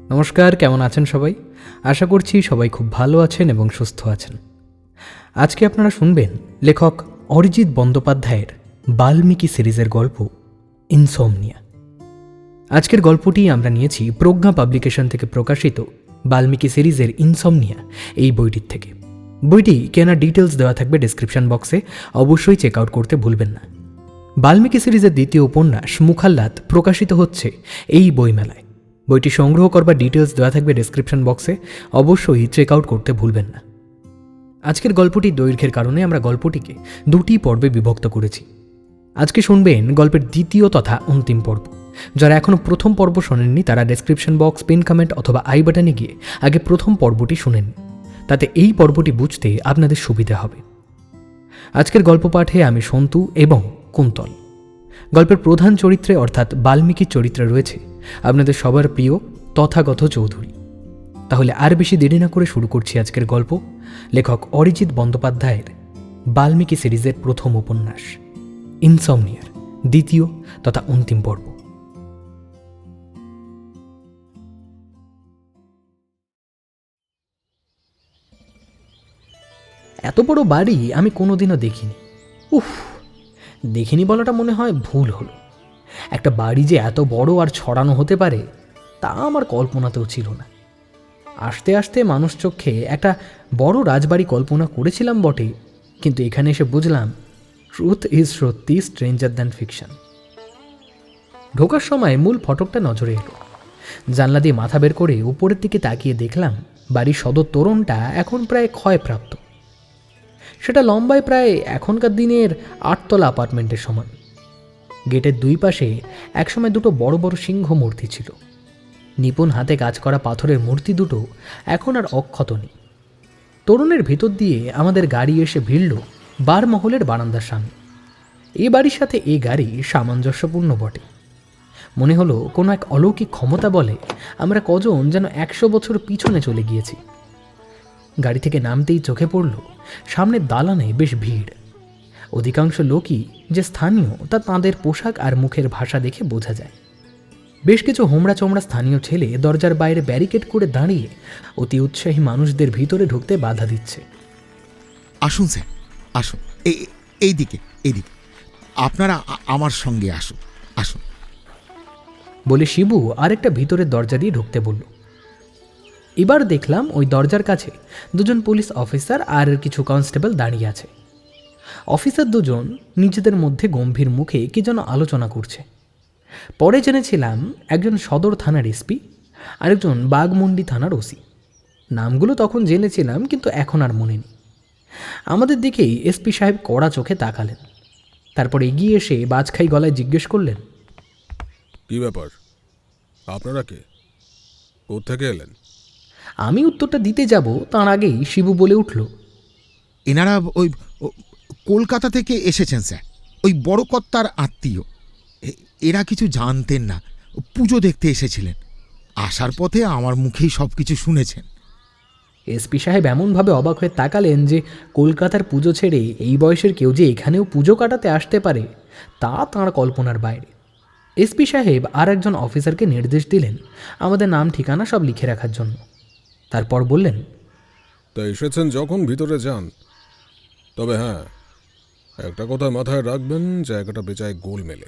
নমস্কার, কেমন আছেন সবাই? আশা করছি সবাই খুব ভালো আছেন এবং সুস্থ আছেন। আজকে আপনারা শুনবেন লেখক অরিজিৎ বন্দ্যোপাধ্যায়ের বাল্মীকি সিরিজের গল্প ইনসমনিয়া। আজকের গল্পটি আমরা নিয়েছি প্রজ্ঞা পাবলিকেশন থেকে প্রকাশিত বাল্মীকি সিরিজের ইনসমনিয়া এই বইটির থেকে। বইটি কেনার ডিটেলস দেওয়া থাকবে ডেসক্রিপশন বক্সে, অবশ্যই চেক আউট করতে ভুলবেন না। বাল্মীকি সিরিজের দ্বিতীয় উপন্যাস মুখাল্লাদ প্রকাশিত হচ্ছে এই বইমেলায়। বইটি সংগ্রহ করবার ডিটেলস দেওয়া থাকবে ডেসক্রিপশন বক্সে, অবশ্যই চেক আউট করতে ভুলবেন না। আজকের গল্পটির দৈর্ঘ্যের কারণে আমরা গল্পটিকে দুটি পর্বে বিভক্ত করেছি। আজকে শুনবেন গল্পের দ্বিতীয় তথা অন্তিম পর্ব। যারা এখনও প্রথম পর্ব শোনেননি তারা ডেসক্রিপশন বক্স, পিন কমেন্ট অথবা আই বাটনে গিয়ে আগে প্রথম পর্বটি শুনেন, তাতে এই পর্বটি বুঝতে আপনাদের সুবিধা হবে। আজকের গল্প পাঠে আমি সন্তু এবং কুন্তল। গল্পের প্রধান চরিত্রে অর্থাৎ বাল্মীকির চরিত্রে রয়েছে আপনাদের সবার প্রিয় তথাগত চৌধুরী। তাহলে আর বেশি দেরি না করে শুরু করছি আজকের গল্প, লেখক অরিজিৎ বন্দ্যোপাধ্যায়ের বাল্মীকি সিরিজের প্রথম উপন্যাস ইনসমনিয়ার দ্বিতীয় তথা অন্তিম পর্ব। এত বড় বাড়ি আমি কোনোদিনও দেখিনি। দেখিনি বলাটা মনে হয় ভুল হলো। একটা বাড়ি যে এত বড় আর ছড়ানো হতে পারে তা আমার কল্পনাতেও ছিল না। আস্তে আস্তে মানুষ চক্ষে একটা বড় রাজবাড়ি কল্পনা করেছিলাম বটে, কিন্তু এখানে এসে বুঝলাম ট্রুথ ইজ সত্যি স্ট্রেঞ্জার দ্যান ফিকশন। ঢোকার সময় মূল ফটকটা নজরে এলো। জানলা দিয়ে মাথা বের করে উপরের দিকে তাকিয়ে দেখলাম বাড়ির সদর তোরণটা এখন প্রায় ক্ষয়প্রাপ্ত। সেটা লম্বায় প্রায় এখনকার দিনের 8 তলা অ্যাপার্টমেন্টের সমান। গেটের দুই পাশে একসময় দুটো বড় বড় সিংহ মূর্তি ছিল। নিপুণ হাতে কাজ করা পাথরের মূর্তি দুটো এখন আর অক্ষত নেই। তোরণের ভেতর দিয়ে আমাদের গাড়ি এসে ভিড়ল বারমহলের বারান্দার সামনে। এই বাড়ির সাথে এই গাড়ি সামঞ্জস্যপূর্ণ বটে। মনে হলো কোনো এক অলৌকিক ক্ষমতা বলে আমরা কজন যেন 100 বছর পিছনে চলে গিয়েছি। গাড়ি থেকে নামতেই চোখে পড়ল সামনের দালানে বেশ ভিড়। অধিকাংশ লোকই যে স্থানীয় তা তাঁদের পোশাক আর মুখের ভাষা দেখে বোঝা যায়। বেশ কিছু হোমড়া চমড়া স্থানীয় ছেলে দরজার বাইরে ব্যারিকেড করে দাঁড়িয়ে অতি উৎসাহী মানুষদের ভিতরে ঢুকতে বাধা দিচ্ছে। আসুন স্যার, আসুন, এইদিকে এইদিকে, আপনারা আমার সঙ্গে আসুন, আসুন বলে শিবু আরেকটা ভিতরের দরজা দিয়ে ঢুকতে বলল। এবার দেখলাম ওই দরজার কাছে দুজন পুলিশ অফিসার আর কিছু কনস্টেবল দাঁড়িয়ে আছে। অফিসার দুজন নিজেদের মধ্যে গম্ভীর মুখে কি যেন আলোচনা করছে। পরে জেনেছিলাম একজন সদর থানার এসপি, আরেকজন বাঘমুন্ডি থানার ওসি। নামগুলো তখন জেনেছিলাম কিন্তু এখন আর মনে নেই। আমাদের দিকেই এসপি সাহেব কড়া চোখে তাকালেন, তারপর এগিয়ে এসে বাজখাই গলায় জিজ্ঞেস করলেন, কি ব্যাপার, আপনারা কে, কোত্থেকে এলেন? আমি উত্তরটা দিতে যাব তার আগেই শিবু বলে উঠল, এনারা ওই কলকাতা থেকে এসেছেন স্যার, ওই বড় কর্তার আত্মীয়। এরা কিছু জানতেন না, পুজো দেখতে এসেছিলেন। আসার পথে আমার মুখেই সব কিছু শুনেছেন। এসপি সাহেব এমনভাবে অবাক হয়ে তাকালেন যে কলকাতার পুজো ছেড়ে এই বয়সের কেউ যে এখানেও পুজো কাটাতে আসতে পারে তা তাঁর কল্পনার বাইরে। এসপি সাহেব আর একজন অফিসারকে নির্দেশ দিলেন আমাদের নাম ঠিকানা সব লিখে রাখার জন্য। তারপর বললেন, তা এসেছেন যখন ভিতরে যান। তবে হ্যাঁ, একটা কথা মাথায় রাখবেন, জায়গাটা বেজায় গোলমেলে।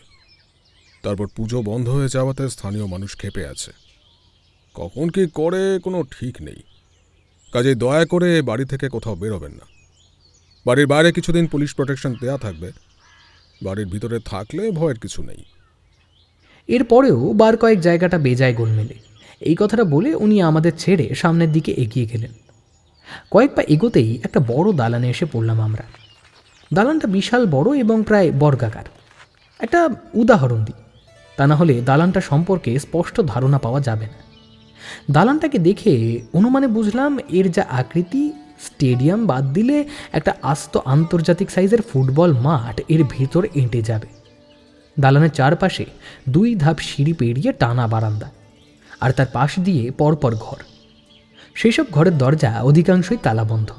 তারপর পুজো বন্ধ হয়ে যাওয়াতে স্থানীয় মানুষ ক্ষেপে আছে। কখন কি করে কোনো ঠিক নেই। কাজেই দয়া করে বাড়ি থেকে কোথাও বেরোবেন না। বাড়ির বাইরে কিছুদিন পুলিশ প্রোটেকশন দেওয়া থাকবে, বাড়ির ভিতরে থাকলে ভয়ের কিছু নেই। এরপরেও বার কয়েক জায়গাটা বেজায় গোলমেলে, এই কথাটা বলে উনি আমাদের ছেড়ে সামনের দিকে এগিয়ে গেলেন। কয়েক পা এগোতেই একটা বড় দালানে এসে পড়লাম আমরা। দালানটা বিশাল বড় এবং প্রায় বর্গাকার। একটা উদাহরণ দিই, তা না হলে দালানটা সম্পর্কে স্পষ্ট ধারণা পাওয়া যাবে না। দালানটাকে দেখে অনুমানে বুঝলাম এর যা আকৃতি, স্টেডিয়াম বাদ দিলে একটা আস্ত আন্তর্জাতিক সাইজের ফুটবল মাঠ এর ভিতর এঁটে যাবে। দালানের চারপাশে 2 ধাপ সিঁড়ি পেরিয়ে টানা বারান্দা, আর তার পাশ দিয়ে পরপর ঘর। সেই সব ঘরের দরজা অধিকাংশই তালাবন্ধ।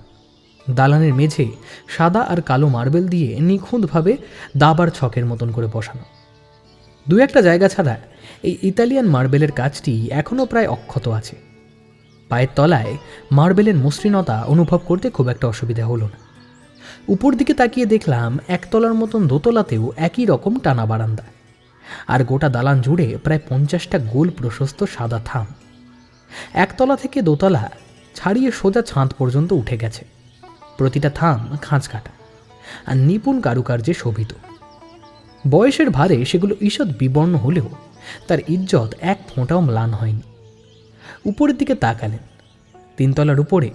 দালানের মেঝে সাদা আর কালো মার্বেল দিয়ে নিখুঁতভাবে দাবার ছকের মতন করে বসানো। 2-1টা জায়গা ছাড়া এই ইতালিয়ান মার্বেলের কাজটি এখনও প্রায় অক্ষত আছে। পায়ের তলায় মার্বেলের মসৃণতা অনুভব করতে খুব একটা অসুবিধা হলো না। উপর দিকে তাকিয়ে দেখলাম একতলার মতন দোতলাতেও একই রকম টানা বারান্দা, আর গোটা দালান জুড়ে প্রায় 50টা গোল প্রশস্ত সাদা থাম। একতলা থেকে দোতলা ছাড়িয়ে সোজা ছাদ পর্যন্ত উঠে গেছে। প্রতিটা থাম খাঁজ কাটা আর নিপুণ কারুকার্যে শোভিত। বয়সের ভারে সেগুলো ঈষৎ বিবর্ণ হলেও তার ইজ্জত এক ফোঁটাও ম্লান হয়নি। উপরের দিকে তাকালেন, 3 তলার উপরে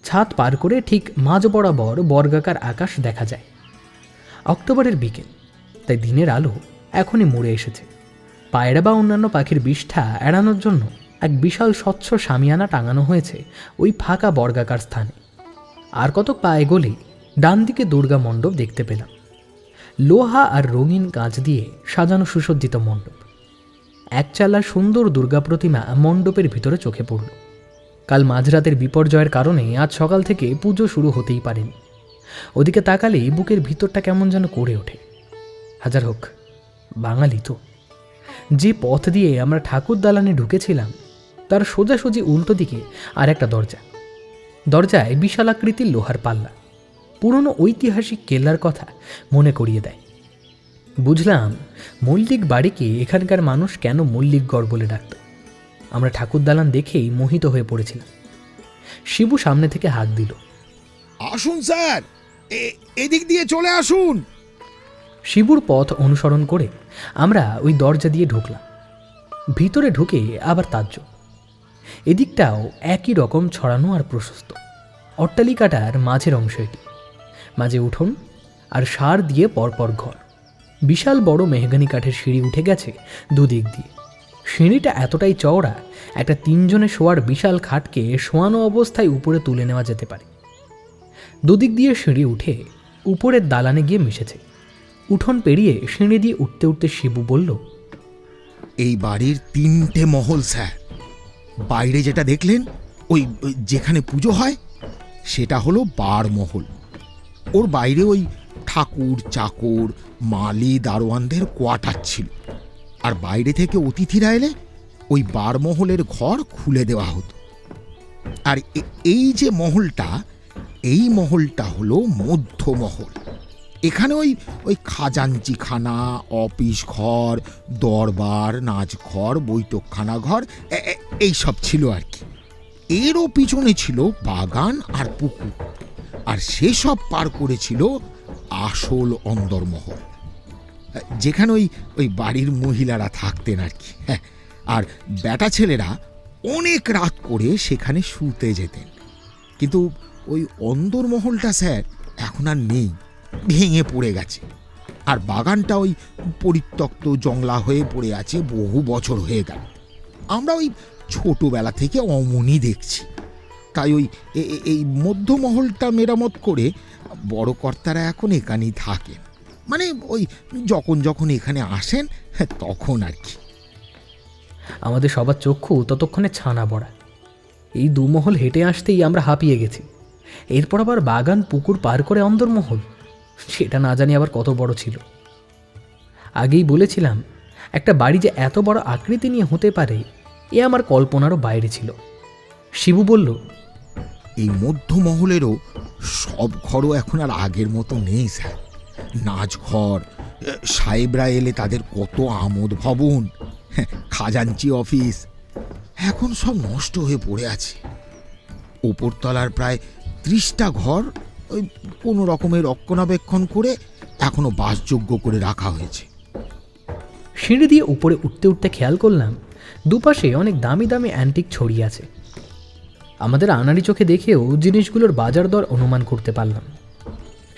ছাদ পার করে ঠিক মাঝ বরাবর বর্গাকার আকাশ দেখা যায়। অক্টোবরের বিকেল, তাই দিনের আলো এখনই মুড়ে এসেছে। পায়রা বা অন্যান্য পাখির বিষ্ঠা এড়ানোর জন্য এক বিশাল স্বচ্ছ শামিয়ানা টাঙানো হয়েছে ওই ফাঁকা বর্গাকার স্থানে। আর কতক পায়ে গলে ডান দিকে দুর্গা মণ্ডপ দেখতে পেলাম। লোহা আর রঙিন কাঁচ দিয়ে সাজানো সুসজ্জিত মণ্ডপ। একচালা সুন্দর দুর্গা প্রতিমা মণ্ডপের ভিতরে চোখে পড়ল। কাল মাঝরাতের বিপর্যয়ের কারণে আজ সকাল থেকে পুজো শুরু হতেই পারেনি। ওদিকে তাকালেই বুকের ভিতরটা কেমন যেন করে ওঠে। হাজার হোক, বাঙালি তো। যে পথ দিয়ে আমরা ঠাকুর দালানে ঢুকেছিলাম তার সোজাসুজি উল্টো দিকে আর একটা দরজা। দরজায় বিশালাকৃতির লোহার পাল্লা পুরনো ঐতিহাসিক কেল্লার কথা মনে করিয়ে দেয়। বুঝলাম মল্লিক বাড়িকে এখানকার মানুষ কেন মল্লিকগড় বলে ডাকত। আমরা ঠাকুর দালান দেখেই মোহিত হয়ে পড়েছিলাম। শিবু সামনে থেকে হাঁক দিল, আসুন স্যার, এদিক দিয়ে চলে আসুন। শিবুর পথ অনুসরণ করে আমরা ওই দরজা দিয়ে ঢুকলাম। ভিতরে ঢুকে আবার তাজ্জব। এদিকটাও একই রকম ছড়ানো আর প্রশস্ত। অট্টালিকাটার মাঝের অংশ এটি। মাঝে উঠোন আর সার দিয়ে পরপর ঘর। বিশাল বড় মেহগানি কাঠের সিঁড়ি উঠে গেছে দুদিক দিয়ে। সিঁড়িটা এতটাই চওড়া, একটা 3 জনে শোয়ার বিশাল খাটকে শোয়ানো অবস্থায় উপরে তুলে নেওয়া যেতে পারে। দুদিক দিয়ে সিঁড়ি উঠে উপরের দালানে গিয়ে মিশেছে। উঠোন পেরিয়ে সিঁড়ি দিয়ে উঠতে উঠতে শিবু বলল, এই বাড়ির 3টে মহল স্যার। বাইরে যেটা দেখলেন ওই যেখানে পুজো হয় সেটা হলো বার মহল। ওর বাইরে ওই ঠাকুর, চাকর, মালি, দারোয়ানদের কোয়ার্টার ছিল। আর বাইরে থেকে অতিথিরা এলে ওই বার মহলের ঘর খুলে দেওয়া হতো। আর এই যে মহলটা, এই মহলটা হলো মধ্যমহল। এখানে ওই খাজাঞ্চিখানা, অফিস ঘর, দরবার, নাচঘর, বৈঠকখানা ঘর এইসব ছিল আর কি। এরও পিছনে ছিল বাগান আর পুকুর। আর সেসব পার করেছিল আসল অন্দরমহল, যেখানে ওই বাড়ির মহিলারা থাকতেন আর কি। হ্যাঁ, আর বেটা ছেলেরা অনেক রাত করে সেখানে শুতে যেতেন। কিন্তু ওই অন্দরমহলটা স্যার এখন আর নেই, ভেঙে পড়ে গেছে। আর বাগানটা ওই পরিত্যক্ত জংলা হয়ে পড়ে আছে, বহু বছর হয়ে গেল। আমরা ওই ছোটবেলা থেকে অমনই দেখছি। তাই এই মধ্যমহলটা মেরামত করে বড় কর্তারা এখন এখানেই থাকেন। মানে ওই যখন যখন এখানে আসেন তখন আর কি। আমাদের সবার চক্ষু ততক্ষণে ছানা বড়া। এই 2 মহল হেঁটে আসতেই আমরা হাঁপিয়ে গেছি। এরপর আবার বাগান, পুকুর পার করে অন্দরমহল, সেটা না জানি আবার কত বড় ছিল। আগেই বলেছিলাম একটা বাড়ি যে এত বড় আকৃতি নিয়ে হতে পারে এ আমার কল্পনারও বাইরে ছিল। শিবু বলল, এই মধ্যমহলেরও সব ঘরও এখন আর আগের মতো নেই স্যার। নাচঘর, সাহেবরা এলে তাদের কত আমোদ ভবন, খাজাঞ্চি অফিস এখন সব নষ্ট হয়ে পড়ে আছে। উপরতলার প্রায় 30টা ঘর ওই কোনো রকমের রক্ষণাবেক্ষণ করে এখনো বাসযোগ্য করে রাখা হয়েছে। সিঁড়ি দিয়ে উপরে উঠতে উঠতে খেয়াল করলাম দুপাশে অনেক দামি দামি অ্যান্টিক ছড়িয়ে আছে। আমাদের আনাড়ি চোখে দেখেও জিনিসগুলোর বাজার দর অনুমান করতে পারলাম।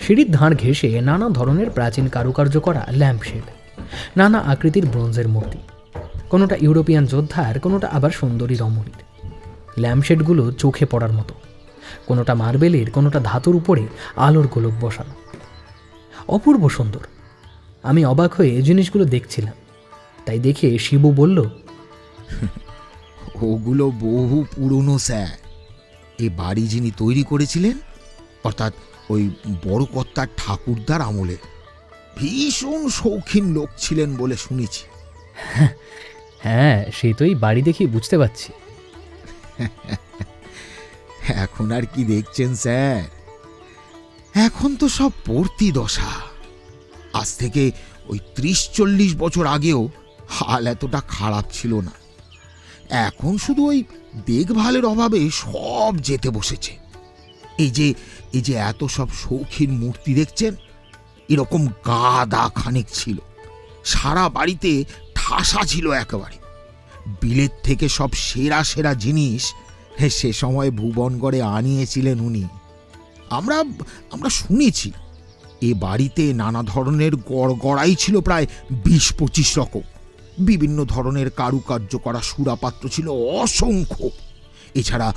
সিঁড়ির ধার ঘেঁষে নানা ধরনের প্রাচীন কারুকার্য করা ল্যাম্পশেড, নানা আকৃতির ব্রোঞ্জের মূর্তি, কোনোটা ইউরোপিয়ান যোদ্ধার, কোনোটা আবার সুন্দরী রমণীর। ল্যাম্পশেডগুলো চোখে পড়ার মতো, কোনোটা মার্বেলের, কোনোটা ধাতুর উপরে আলোর গোলক বসানো। অপূর্ব সুন্দর। আমি অবাক হয়ে জিনিসগুলো দেখছিলাম। তাই দেখে শিবু বলল, ওগুলো বহু পুরনো স্যার। এ বাড়ি যিনি তৈরি করেছিলেন, অর্থাৎ ওই বড় কর্তার ঠাকুরদার আমলে, ভীষণ শৌখিন লোক ছিলেন বলে শুনেছি। হ্যাঁ, সেই তো এই বাড়ি দেখেই বুঝতে পারছি। এখন আর কি দেখছেন স্যার, এখন তো সব পড়তি দশা। আজ থেকে ওই 30-40 বছর আগেও হাল এতটা খারাপ ছিল না। এখন শুধু ওই দেখভালের অভাবে সব যেতে বসেছে। এই যে এত সব শৌখিন মূর্তি দেখছেন, এরকম গাদা খানিক ছিল। সারা বাড়িতে ঠাসা ছিল একেবারে। বিলেত থেকে সব সেরা সেরা জিনিস সে সময় ভুবনগড়ে আনিয়েছিলেন উনি। আমরা শুনেছি এ বাড়িতে নানা ধরনের গড়গড়াই ছিল, প্রায় 20-25 রকম। বিভিন্ন ধরনের কারুকার্য করা সুরাপাত্র ছিল অসংখ্য। এছাড়া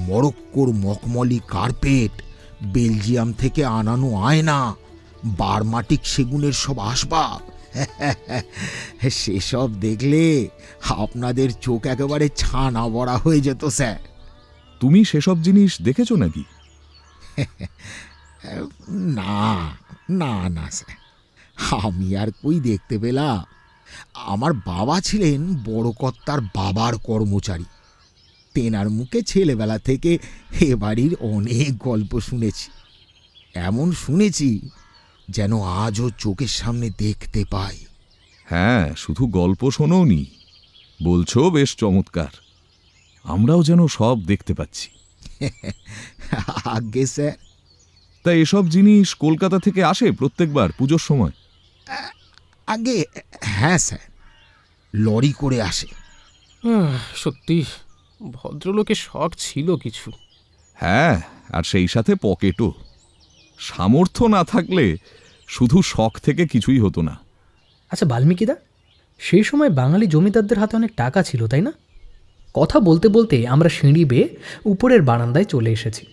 মরক্কোর মখমলি কার্পেট, বেলজিয়াম থেকে আনানো আয়না, বার্মাটিক সেগুনের সব আসবাব। সেসব দেখলে আপনাদের চোখ একেবারে ছানা বড়া হয়ে যেত স্যার। তুমি সেসব জিনিস দেখেছো নাকি? না না না স্যার, আমি আর কই দেখতে পেলাম। আমার বাবা ছিলেন বড় কর্তার বাবার কর্মচারী। তেনার মুখে ছেলেবেলা থেকে এ বাড়ির অনেক গল্প শুনেছি। এমন শুনেছি যেন আজও চোখের সামনে দেখতে পাই। হ্যাঁ, শুধু গল্প শোনোনি, বলছো বেশ চমৎকার। আমরাও যেন সব দেখতে পাচ্ছি। আজ্ঞে স্যার। তা এসব জিনিস কলকাতা থেকে আসে প্রত্যেকবার পুজোর সময়? আগে হ্যাঁ স্যার, লরি করে আসে। সত্যি ভদ্রলোকের শখ ছিল কিছু। হ্যাঁ, আর সেই সাথে পকেটও। সামর্থ্য না থাকলে শুধু শখ থেকে কিছুই হতো না। আচ্ছা বাল্মীকিদা, সেই সময় বাঙালি জমিদারদের হাতে অনেক টাকা ছিল, তাই না? কথা বলতে বলতে আমরা সিঁড়ি বেয়ে উপরের বারান্দায় চলে এসেছি।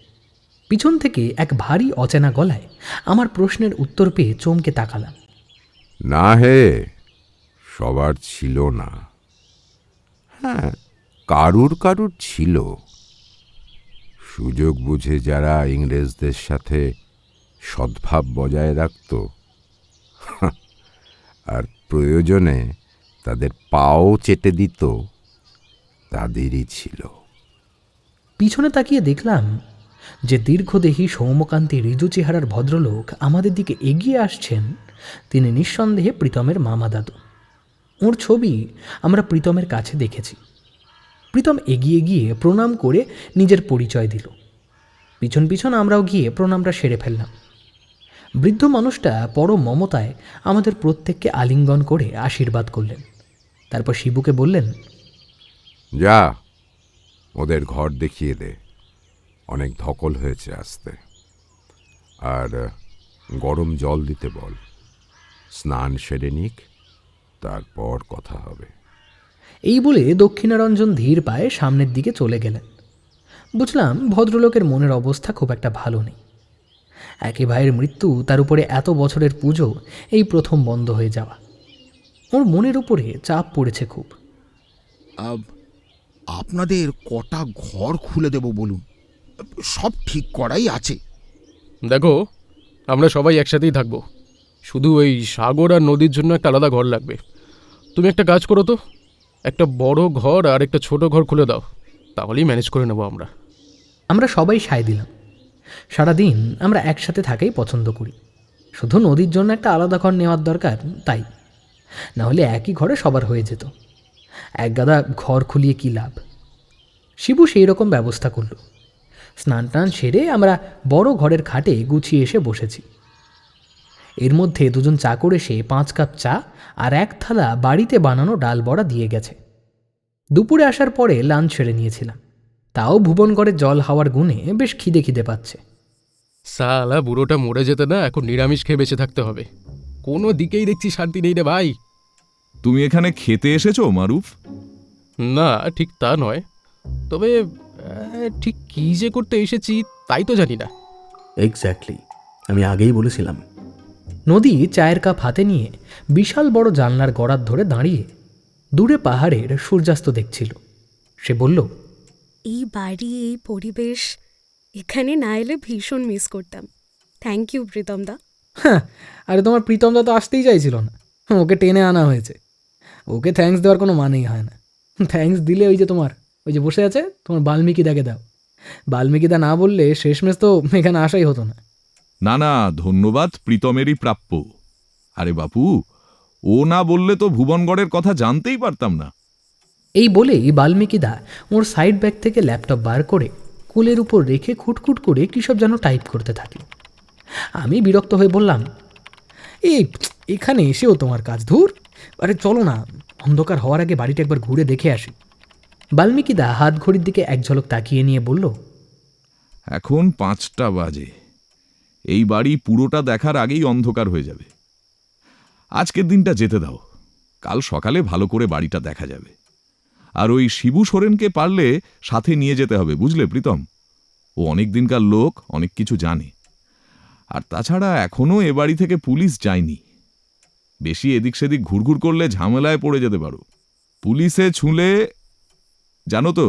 পিছন থেকে এক ভারী অচেনা গলায় আমার প্রশ্নের উত্তর পেয়ে চমকে তাকালাম। না হে, সবার ছিল না। হ্যাঁ, কারুর কারুর ছিল। সুযোগ বুঝে যারা ইংরেজদের সাথে সদ্ভাব বজায় রাখত আর প্রয়োজনে তাদের পাও চেটে দিত, তাদেরই ছিল। পিছনে তাকিয়ে দেখলাম যে দীর্ঘদেহী সৌম্যকান্তি ঋজু চেহারার ভদ্রলোক আমাদের দিকে এগিয়ে আসছেন। তিনি নিঃসন্দেহে প্রীতমের মামা দাদু। ওর ছবি আমরা প্রীতমের কাছে দেখেছি। প্রীতম এগিয়ে গিয়ে প্রণাম করে নিজের পরিচয় দিল। পিছন পিছন আমরাও গিয়ে প্রণামটা সেরে ফেললাম। বৃদ্ধ মানুষটা পরম মমতায় আমাদের প্রত্যেককে আলিঙ্গন করে আশীর্বাদ করলেন। তারপর শিবুকে বললেন, যা, ওদের ঘর দেখিয়ে দে, অনেক ধকল হয়েছে আসতে। আর গরম জল দিতে বল, স্নান সেরে নিক, তারপর কথা হবে। এই বলে দক্ষিণারঞ্জন ধীর পায়ে সামনের দিকে চলে গেলেন। বুঝলাম ভদ্রলোকের মনের অবস্থা খুব একটা ভালো নেই। একই ভাইয়ের মৃত্যু, তার উপরে এত বছরের পুজো এই প্রথম বন্ধ হয়ে যাওয়া। ওর মনের উপরে চাপ পড়েছে খুব। আপনাদের কটা ঘর খুলে দেব বলুন, সব ঠিক করাই আছে। দেখো, আমরা সবাই একসাথেই থাকবো। শুধু ওই সাগর আর নদীর জন্য একটা আলাদা ঘর লাগবে। তুমি একটা কাজ করো তো, একটা বড় ঘর আর একটা ছোট ঘর খুলে দাও, তাহলেই ম্যানেজ করে নেবো আমরা। আমরা সবাই সায় দিলাম। সারাদিন আমরা একসাথে থাকাই পছন্দ করি। শুধু নদীর জন্য একটা আলাদা ঘর নেওয়ার দরকার, তাই। না হলে একই ঘরে সবার হয়ে যেত। এক গাদা ঘর খুলিয়ে কী লাভ। শিবু সেই রকম ব্যবস্থা করল। স্নান টান সেরে আমরা বড় ঘরের খাটে গুছিয়ে এসে বসেছি। এর মধ্যে দুজন চাকর এসে 5 কাপ চা আর 1 থালা বাড়িতে বানানো ডাল বড়া দিয়ে গেছে। দুপুরে আসার পরে লাঞ্চ সেরে নিয়েছিলাম। তাও ভুবনগড়ের জল হাওয়ার গুণে বেশ খিদে খিদে পাচ্ছে। সালা বুড়োটা মরে যেতে না এখন নিরামিষ খেয়ে বেঁচে থাকতে হবে। কোনো দিকেই দেখছি শান্তি নেই রে ভাই। তুমি এখানে খেতে এসেছো মারুফ? না, ঠিক তা নয়, তবে ঠিক কী যে করতে এসেছি তাই তো জানি না। এক্স্যাক্টলি, আমি আগেই বলেছিলাম। নদী চায়ের কাপ হাতে নিয়ে বিশাল বড় জানলার গড়ার ধরে দাঁড়িয়ে দূরে পাহাড়ের সূর্যাস্ত দেখছিল। সে বলল, এই বাড়ি, এই পরিবেশ, এখানে না এলে ভীষণ মিস করতাম। থ্যাংক ইউ প্রীতম দা। হ্যাঁ, আরে তোমার প্রীতমদা তো আসতেই চাইছিল না, ওকে টেনে আনা হয়েছে। ওকে থ্যাঙ্কস দেওয়ার কোনো মানেই হয় না। থ্যাঙ্কস দিলে ওই যে তোমার ওই যে বসে আছে তোমার বাল্মীকিদাকে দাও। বাল্মীকিদা না বললে শেষমেশ তো এখানে আসাই হতো না। না না, ধন্যবাদ প্রীতমেরই প্রাপ্য। আরে বাপু, ও না বললে তো ভুবনগড়ের কথা জানতেই পারতাম না। এই বলেই বাল্মীকিদা ওর সাইড ব্যাগ থেকে ল্যাপটপ বার করে কোলের উপর রেখে খুটখুট করে কী সব যেন টাইপ করতে থাকলো। আমি বিরক্ত হয়ে বললাম, এই এখানে এসেও তোমার কাজ, ধুর। আরে চলো না, অন্ধকার হওয়ার আগে বাড়িটা একবার ঘুরে দেখে আসি। বাল্মীকিদা হাত ঘড়ির দিকে এক ঝলক তাকিয়ে নিয়ে বলল, এখন 5টা বাজে। এই বাড়ি পুরোটা দেখার আগেই অন্ধকার হয়ে যাবে। আজকের দিনটা যেতে দাও, কাল সকালে ভালো করে বাড়িটা দেখা যাবে। আর ওই শিবু সোরেনকে পারলে সাথে নিয়ে যেতে হবে, বুঝলে প্রীতম? ও অনেক দিনকার লোক, অনেক কিছু জানে। আর তাছাড়া এখনও এ বাড়ি থেকে পুলিশ যায়নি। বেশি এদিক সেদিক ঘুরঘুর করলে ঝামেলায় পড়ে যেতে পারো। পুলিশে ছুঁলে, জানো তো।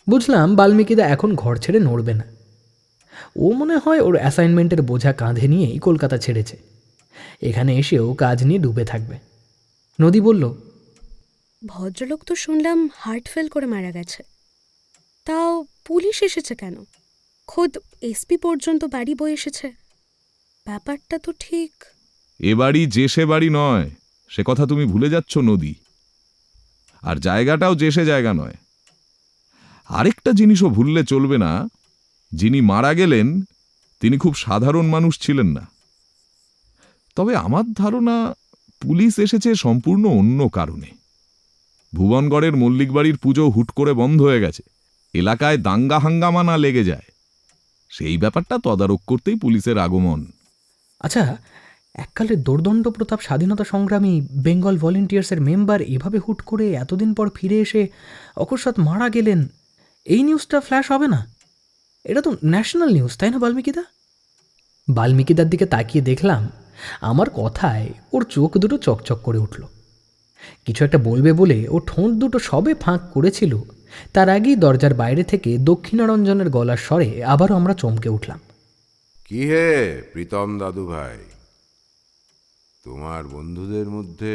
বুঝলাম বাল্মীকিদা এখন ঘর ছেড়ে নড়বে না। ও মনে হয় ওর অ্যাসাইনমেন্টের বোঝা কাঁধে নিয়েই কলকাতা ছেড়েছে। এখানে এসেও কাজ নিয়ে ডুবে থাকবে। নদী বলল, ভদ্রলোক তো শুনলাম হার্ট ফেল করে মারা গেছে, তাও পুলিশ এসেছে কেন? খোদ এসপি পর্যন্ত বাড়ি বয়ে এসেছে। ব্যাপারটা তো ঠিক। এ বাড়ি যে সে বাড়ি নয়, সে কথা তুমি ভুলে যাচ্ছ নদী। আর জায়গাটাও যে সে জায়গা নয়। আরেকটা জিনিসও ভুললে চলবে না, যিনি মারা গেলেন তিনি খুব সাধারণ মানুষ ছিলেন না। তবে আমার ধারণা পুলিশ এসেছে সম্পূর্ণ অন্য কারণে। ভুবনগড়ের মল্লিক বাড়ির পুজো হুট করে বন্ধ হয়ে গেছে, এলাকায় দাঙ্গা হাঙ্গামা না লেগে যায়, সেই ব্যাপারটা তদারক করতেই পুলিশের আগমন। আচ্ছা, এককালের দোর্দণ্ড প্রতাপ স্বাধীনতা সংগ্রামী বেঙ্গল ভলেন্টিয়ার্সের মেম্বার এভাবে হুট করে এতদিন পর ফিরে এসে অকস্মাৎ মারা গেলেন, এই নিউজটা ফ্ল্যাশ হবে না? এটা তো ন্যাশনাল নিউজ, তাই না বাল্মীকিদা? বাল্মীকিদার দিকে তাকিয়ে দেখলাম আমার কথায় ওর চোখ দুটো চকচক করে উঠল। কিছু একটা বলবে বলে ও ঠোঁট দুটো সবে ফাঁক করেছিল, তার আগেই দরজার বাইরে থেকে দক্ষিণারঞ্জনের গলার স্বরে আবারও আমরা চমকে উঠলাম। কি হে প্রীতম দাদু ভাই, তোমার বন্ধুদের মধ্যে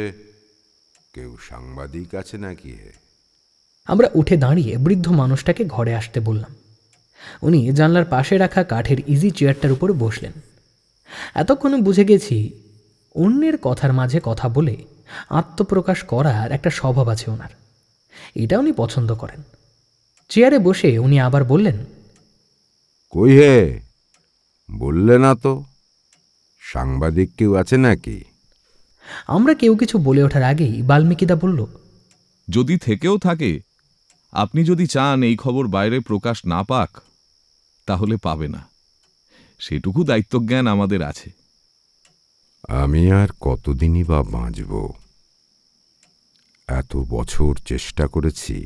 কেউ সাংবাদিক আছে নাকি হে? আমরা উঠে দাঁড়িয়ে বৃদ্ধ মানুষটাকে ঘরে আসতে বললাম। উনি জানলার পাশে রাখা কাঠের ইজি চেয়ারটার উপর বসলেন। এতক্ষণে বুঝে গেছি অন্যের কথার মাঝে কথা বলে আত্মপ্রকাশ করার একটা স্বভাব আছে ওনার, এটা উনি পছন্দ করেন। চেয়ারে বসে উনি আবার বললেন, কই হে, বললে না তো সাংবাদিক কেউ আছে নাকি? আমরা কেউ কিছু বলে ওঠার আগেই বাল্মীকিদা বলল, যদি থেকেও থাকে, আপনি যদি চান এই খবর বাইরে প্রকাশ না পাক, তাহলে পাবে না, সেটুকু দায়িত্বজ্ঞান আমাদের আছে। আমি আর কতদিনই বা বাঁচব? এত বছর চেষ্টা করেছি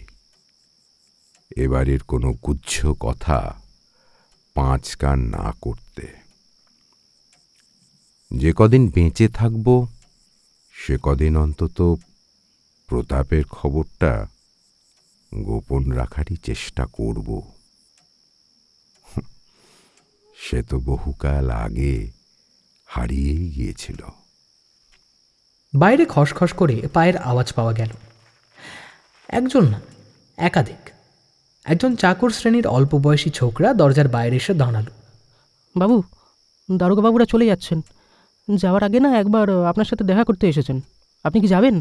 এবারের কোনো গুচ্ছ কথা 5 কান না করতে। যে কদিন বেঁচে থাকব সে কদিন অন্তত প্রতাপের খবরটা গোপন রাখারই চেষ্টা করব। সে তো বহুকাল আগে হারিয়েই গিয়েছিল। বাইরে খসখস করে পায়ের আওয়াজ পাওয়া গেল। একজন না, একাধিক। একজন চাকর শ্রেণীর অল্প বয়সী ছোকরা দরজার বাইরে এসে দাঁড়ালো। বাবু, দারোগাবাবুরা চলে যাচ্ছেন। যাওয়ার আগে না একবার আপনার সাথে দেখা করতে এসেছেন। আপনি কি যাবেন?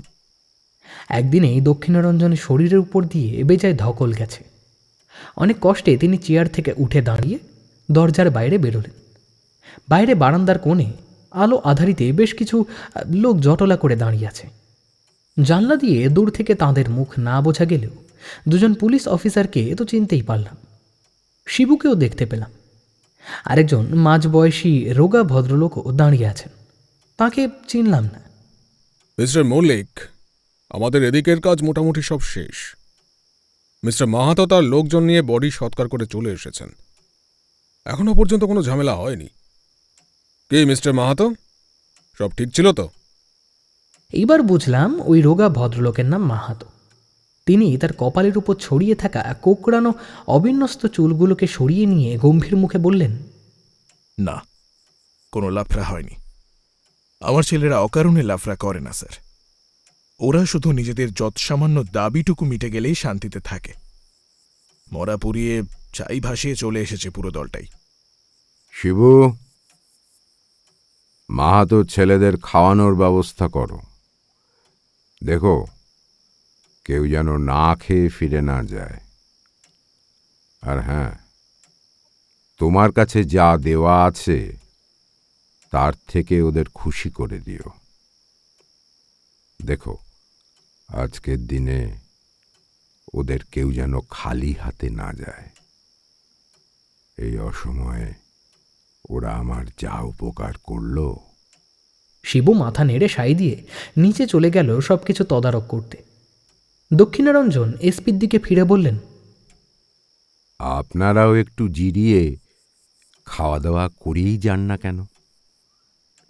একদিনেই দক্ষিণারঞ্জনের শরীরের উপর দিয়ে বেজায় ধকল গেছে। অনেক কষ্টে তিনি চেয়ার থেকে উঠে দাঁড়িয়ে দরজার বাইরে বেরোলেন। বাইরে বারান্দার কোণে আলো আধারিতে বেশ কিছু লোক জটলা করে দাঁড়িয়ে আছে। জানলা দিয়ে দূর থেকে তাঁদের মুখ না বোঝা গেলেও দুজন পুলিশ অফিসারকে তো চিনতেই পারলাম। শিবুকেও দেখতে পেলাম। আরেকজন মাঝবয়সী রোগা ভদ্রলোকও দাঁড়িয়ে আছেন, তাকে চিনলাম না। মিস্টার মল্লিক, আমাদের এদিকের কাজ মোটামুটি সব শেষ। মিস্টার মাহাতো তার লোকজন নিয়ে বডি সৎকার করে চলে এসেছেন। এখনো পর্যন্ত কোনো ঝামেলা হয়নি। কি মিস্টার মাহাতো, সব ঠিক ছিল তো? এইবার বুঝলাম ওই রোগা ভদ্রলোকের নাম মাহাতো। তিনি তার কপালের উপর ছড়িয়ে থাকা কোকড়ানো অবিন্যস্ত চুলগুলোকে সরিয়ে নিয়ে গম্ভীর মুখে বললেন, না, কোনো লাফড়া হয়নি। আমার ছেলেরা অকারণে লাফড়া করে না স্যার। ওরা শুধু নিজেদের যৎসামান্য দাবিটুকু মিটে গেলেই শান্তিতে থাকে। মরা পুড়িয়ে চাই ভাসিয়ে চলে এসেছে পুরো দলটাই। শিবু, মাহাতোর ছেলেদের খাওয়ানোর ব্যবস্থা করো। দেখো কেউ যেন না খেয়ে ফিরে না যায়। আর হ্যাঁ, তোমার কাছে যা দেওয়া আছে তার থেকে ওদের খুশি করে দিও। দেখো আজকের দিনে ওদের কেউ যেন খালি হাতে না যায়। এই অসময়ে ওরা আমার যা উপকার করলো। শিবু মাথা নেড়ে সাই দিয়ে নিচে চলে গেল সব কিছু তদারক করতে। দক্ষিণারঞ্জন এসপির দিকে ফিরে বললেন, আপনারাও একটু জিরিয়ে খাওয়া দাওয়া করেই যান না কেন?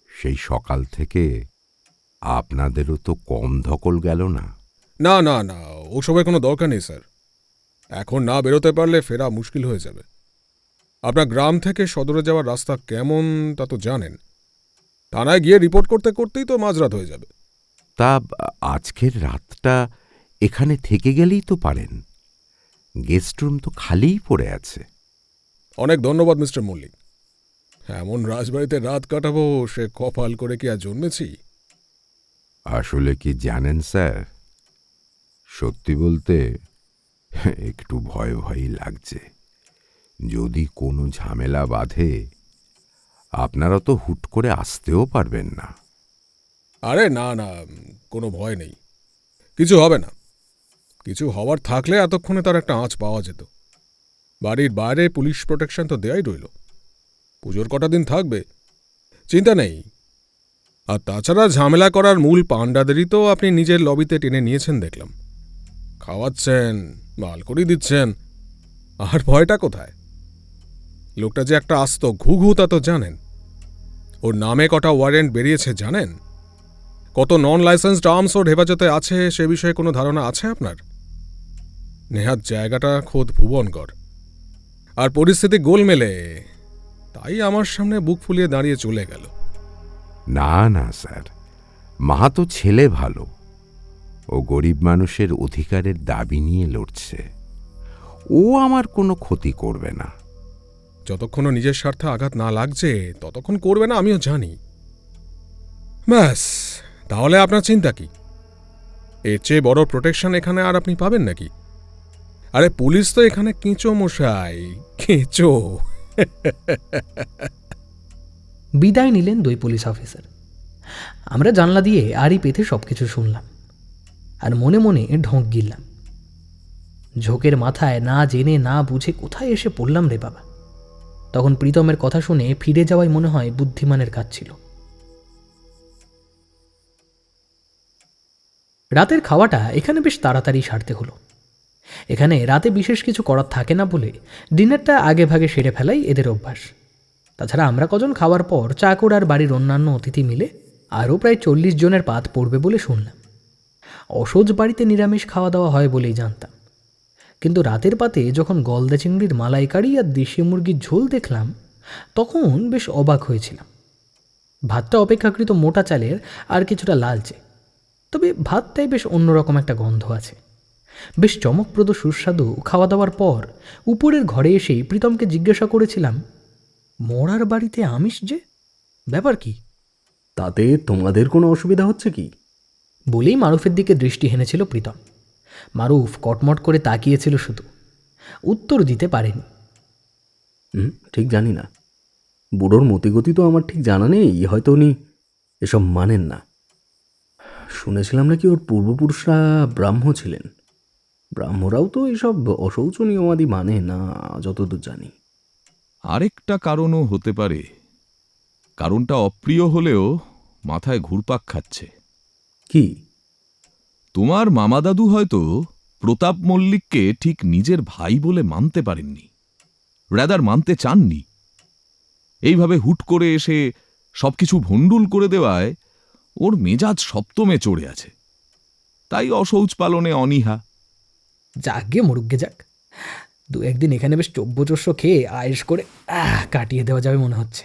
সেই সকাল থেকে আপনাদেরও তো কম ধকল গেল না। না না না, ওসবের কোনো দরকার নেই স্যার। এখন না বেরোতে পারলে ফেরা মুশকিল হয়ে যাবে। আপনার গ্রাম থেকে সদরে যাওয়ার রাস্তা কেমন তা তো জানেন। থানায় গিয়ে রিপোর্ট করতে করতেই তো মাঝরাত হয়ে যাবে। তা আজকের রাতটা এখানে থেকে গেলেই তো পারেন। গেস্ট রুম তো খালিই পড়ে আছে। অনেক ধন্যবাদ মিস্টার মল্লিক। এমন রাজবাড়িতে রাত কাটাবো সে কপাল করে কি আর জন্মেছি? আসলে কি জানেন স্যার, সত্যি বলতে একটু ভয় ভয়ই লাগছে। যদি কোনো ঝামেলা বাঁধে আপনারা তো হুট করে আসতেও পারবেন না। আরে না না, কোনো ভয় নেই, কিছু হবে না। কিছু হওয়ার থাকলে এতক্ষণে তার একটা আঁচ পাওয়া যেত। বাড়ির বাইরে পুলিশ প্রোটেকশন তো দেয়াই রইল। পুজোর কটা দিন থাকবে, চিন্তা নেই। আর তাছাড়া ঝামেলা করার মূল পাণ্ডাদেরই তো আপনি নিজের লবিতে টেনে নিয়েছেন দেখলাম। খাওয়াচ্ছেন, মালকড়ি দিচ্ছেন, আর ভয়টা কোথায়? লোকটা যে একটা আস্ত ঘুঘু তা তো জানেন। ওর নামে কটা ওয়ারেন্ট বেরিয়েছে জানেন? কত নন লাইসেন্সড আর্মস ওর হেফাজতে আছে সে বিষয়ে কোনো ধারণা আছে আপনার? নেহাত জায়গাটা খোদ ভুবনগড়, আর পরিস্থিতি গোলমেলে, তাই আমার সামনে বুক ফুলিয়ে দাঁড়িয়ে চলে গেল। না না স্যার, মাহাতো ছেলে ভালো। ও গরিব মানুষের অধিকারের দাবি নিয়ে লড়ছে। ও আমার কোনো ক্ষতি করবে না। যতক্ষণ নিজের স্বার্থে আঘাত না লাগছে ততক্ষণ করবে না, আমিও জানি। ব্যাস, তাহলে আপনার চিন্তা কি? এর চেয়ে বড় প্রোটেকশন এখানে আর আপনি পাবেন নাকি? আরে পুলিশ তো এখানে কেঁচো মশাই, কেঁচো। বিদায় নিলেন দুই পুলিশ অফিসার। আমরা জানলা দিয়ে আড়ি পেতে সব কিছু শুনলাম, আর মনে মনে ঢোঁক গিললাম। ঝোঁকের মাথায় না জেনে না বুঝে কোথায় এসে পড়লাম রে বাবা। তখন প্রীতমের কথা শুনে ফিরে যাওয়াই মনে হয় বুদ্ধিমানের কাজ ছিল। রাতের খাওয়াটা এখানে বেশ তাড়াতাড়ি সারতে হলো। এখানে রাতে বিশেষ কিছু করার থাকে না বলে ডিনারটা আগে ভাগে সেরে ফেলাই এদের অভ্যাস। তাছাড়া আমরা কজন খাওয়ার পর চাকর আর বাড়ির অন্যান্য অতিথি মিলে আরও প্রায় 40 জনের পাত পড়বে বলে শুনলাম। অসহজ বাড়িতে নিরামিষ খাওয়া দাওয়া হয় বলেই জানতাম, কিন্তু রাতের পাতে যখন গলদা চিংড়ির মালাইকারি আর দেশি মুরগির ঝোল দেখলাম তখন বেশ অবাক হয়েছিলাম। ভাতটা অপেক্ষাকৃত মোটা চালের আর কিছুটা লালচে, তবে ভাতটাই বেশ অন্যরকম একটা গন্ধ আছে। বেশ চমকপ্রদ সুস্বাদু খাওয়া দাওয়ার পর উপরের ঘরে এসেই প্রীতমকে জিজ্ঞাসা করেছিলাম, মরার বাড়িতে আমিষ যে, ব্যাপার কি? তাতে তোমাদের কোনো অসুবিধা হচ্ছে কি? বলেই মারুফের দিকে দৃষ্টি হেনেছিল প্রীতম। মারুফ কটমট করে তাকিয়েছিল শুধু, উত্তর দিতে পারেনি। ঠিক জানি না, বুড়োর মতিগতি তো আমার ঠিক জানা নেই। হয়তো উনি এসব মানেন না। শুনেছিলাম নাকি ওর পূর্বপুরুষরা ব্রাহ্ম ছিলেন। ব্রাহ্মরাও তো এসব অশৌচনীয়বাদী মানে না যতদূর জানি। আরেকটা কারণও হতে পারে। কারণটা অপ্রিয় হলেও মাথায় ঘুরপাক খাচ্ছে। কি? তোমার মামাদাদু হয়তো প্রতাপ মল্লিককে ঠিক নিজের ভাই বলে মানতে পারেননি, রাদার মানতে চাননি। এইভাবে হুট করে এসে সবকিছু ভণ্ডুল করে দেওয়ায় ওর মেজাজ সপ্তমে চড়ে আছে, তাই অশৌচ পালনে অনীহা। যাকগে মরুগ্গে যাক, দু একদিন এখানে বেশ চব্যচস্য খেয়ে আয়েস করে কাটিয়ে দেওয়া যাবে মনে হচ্ছে।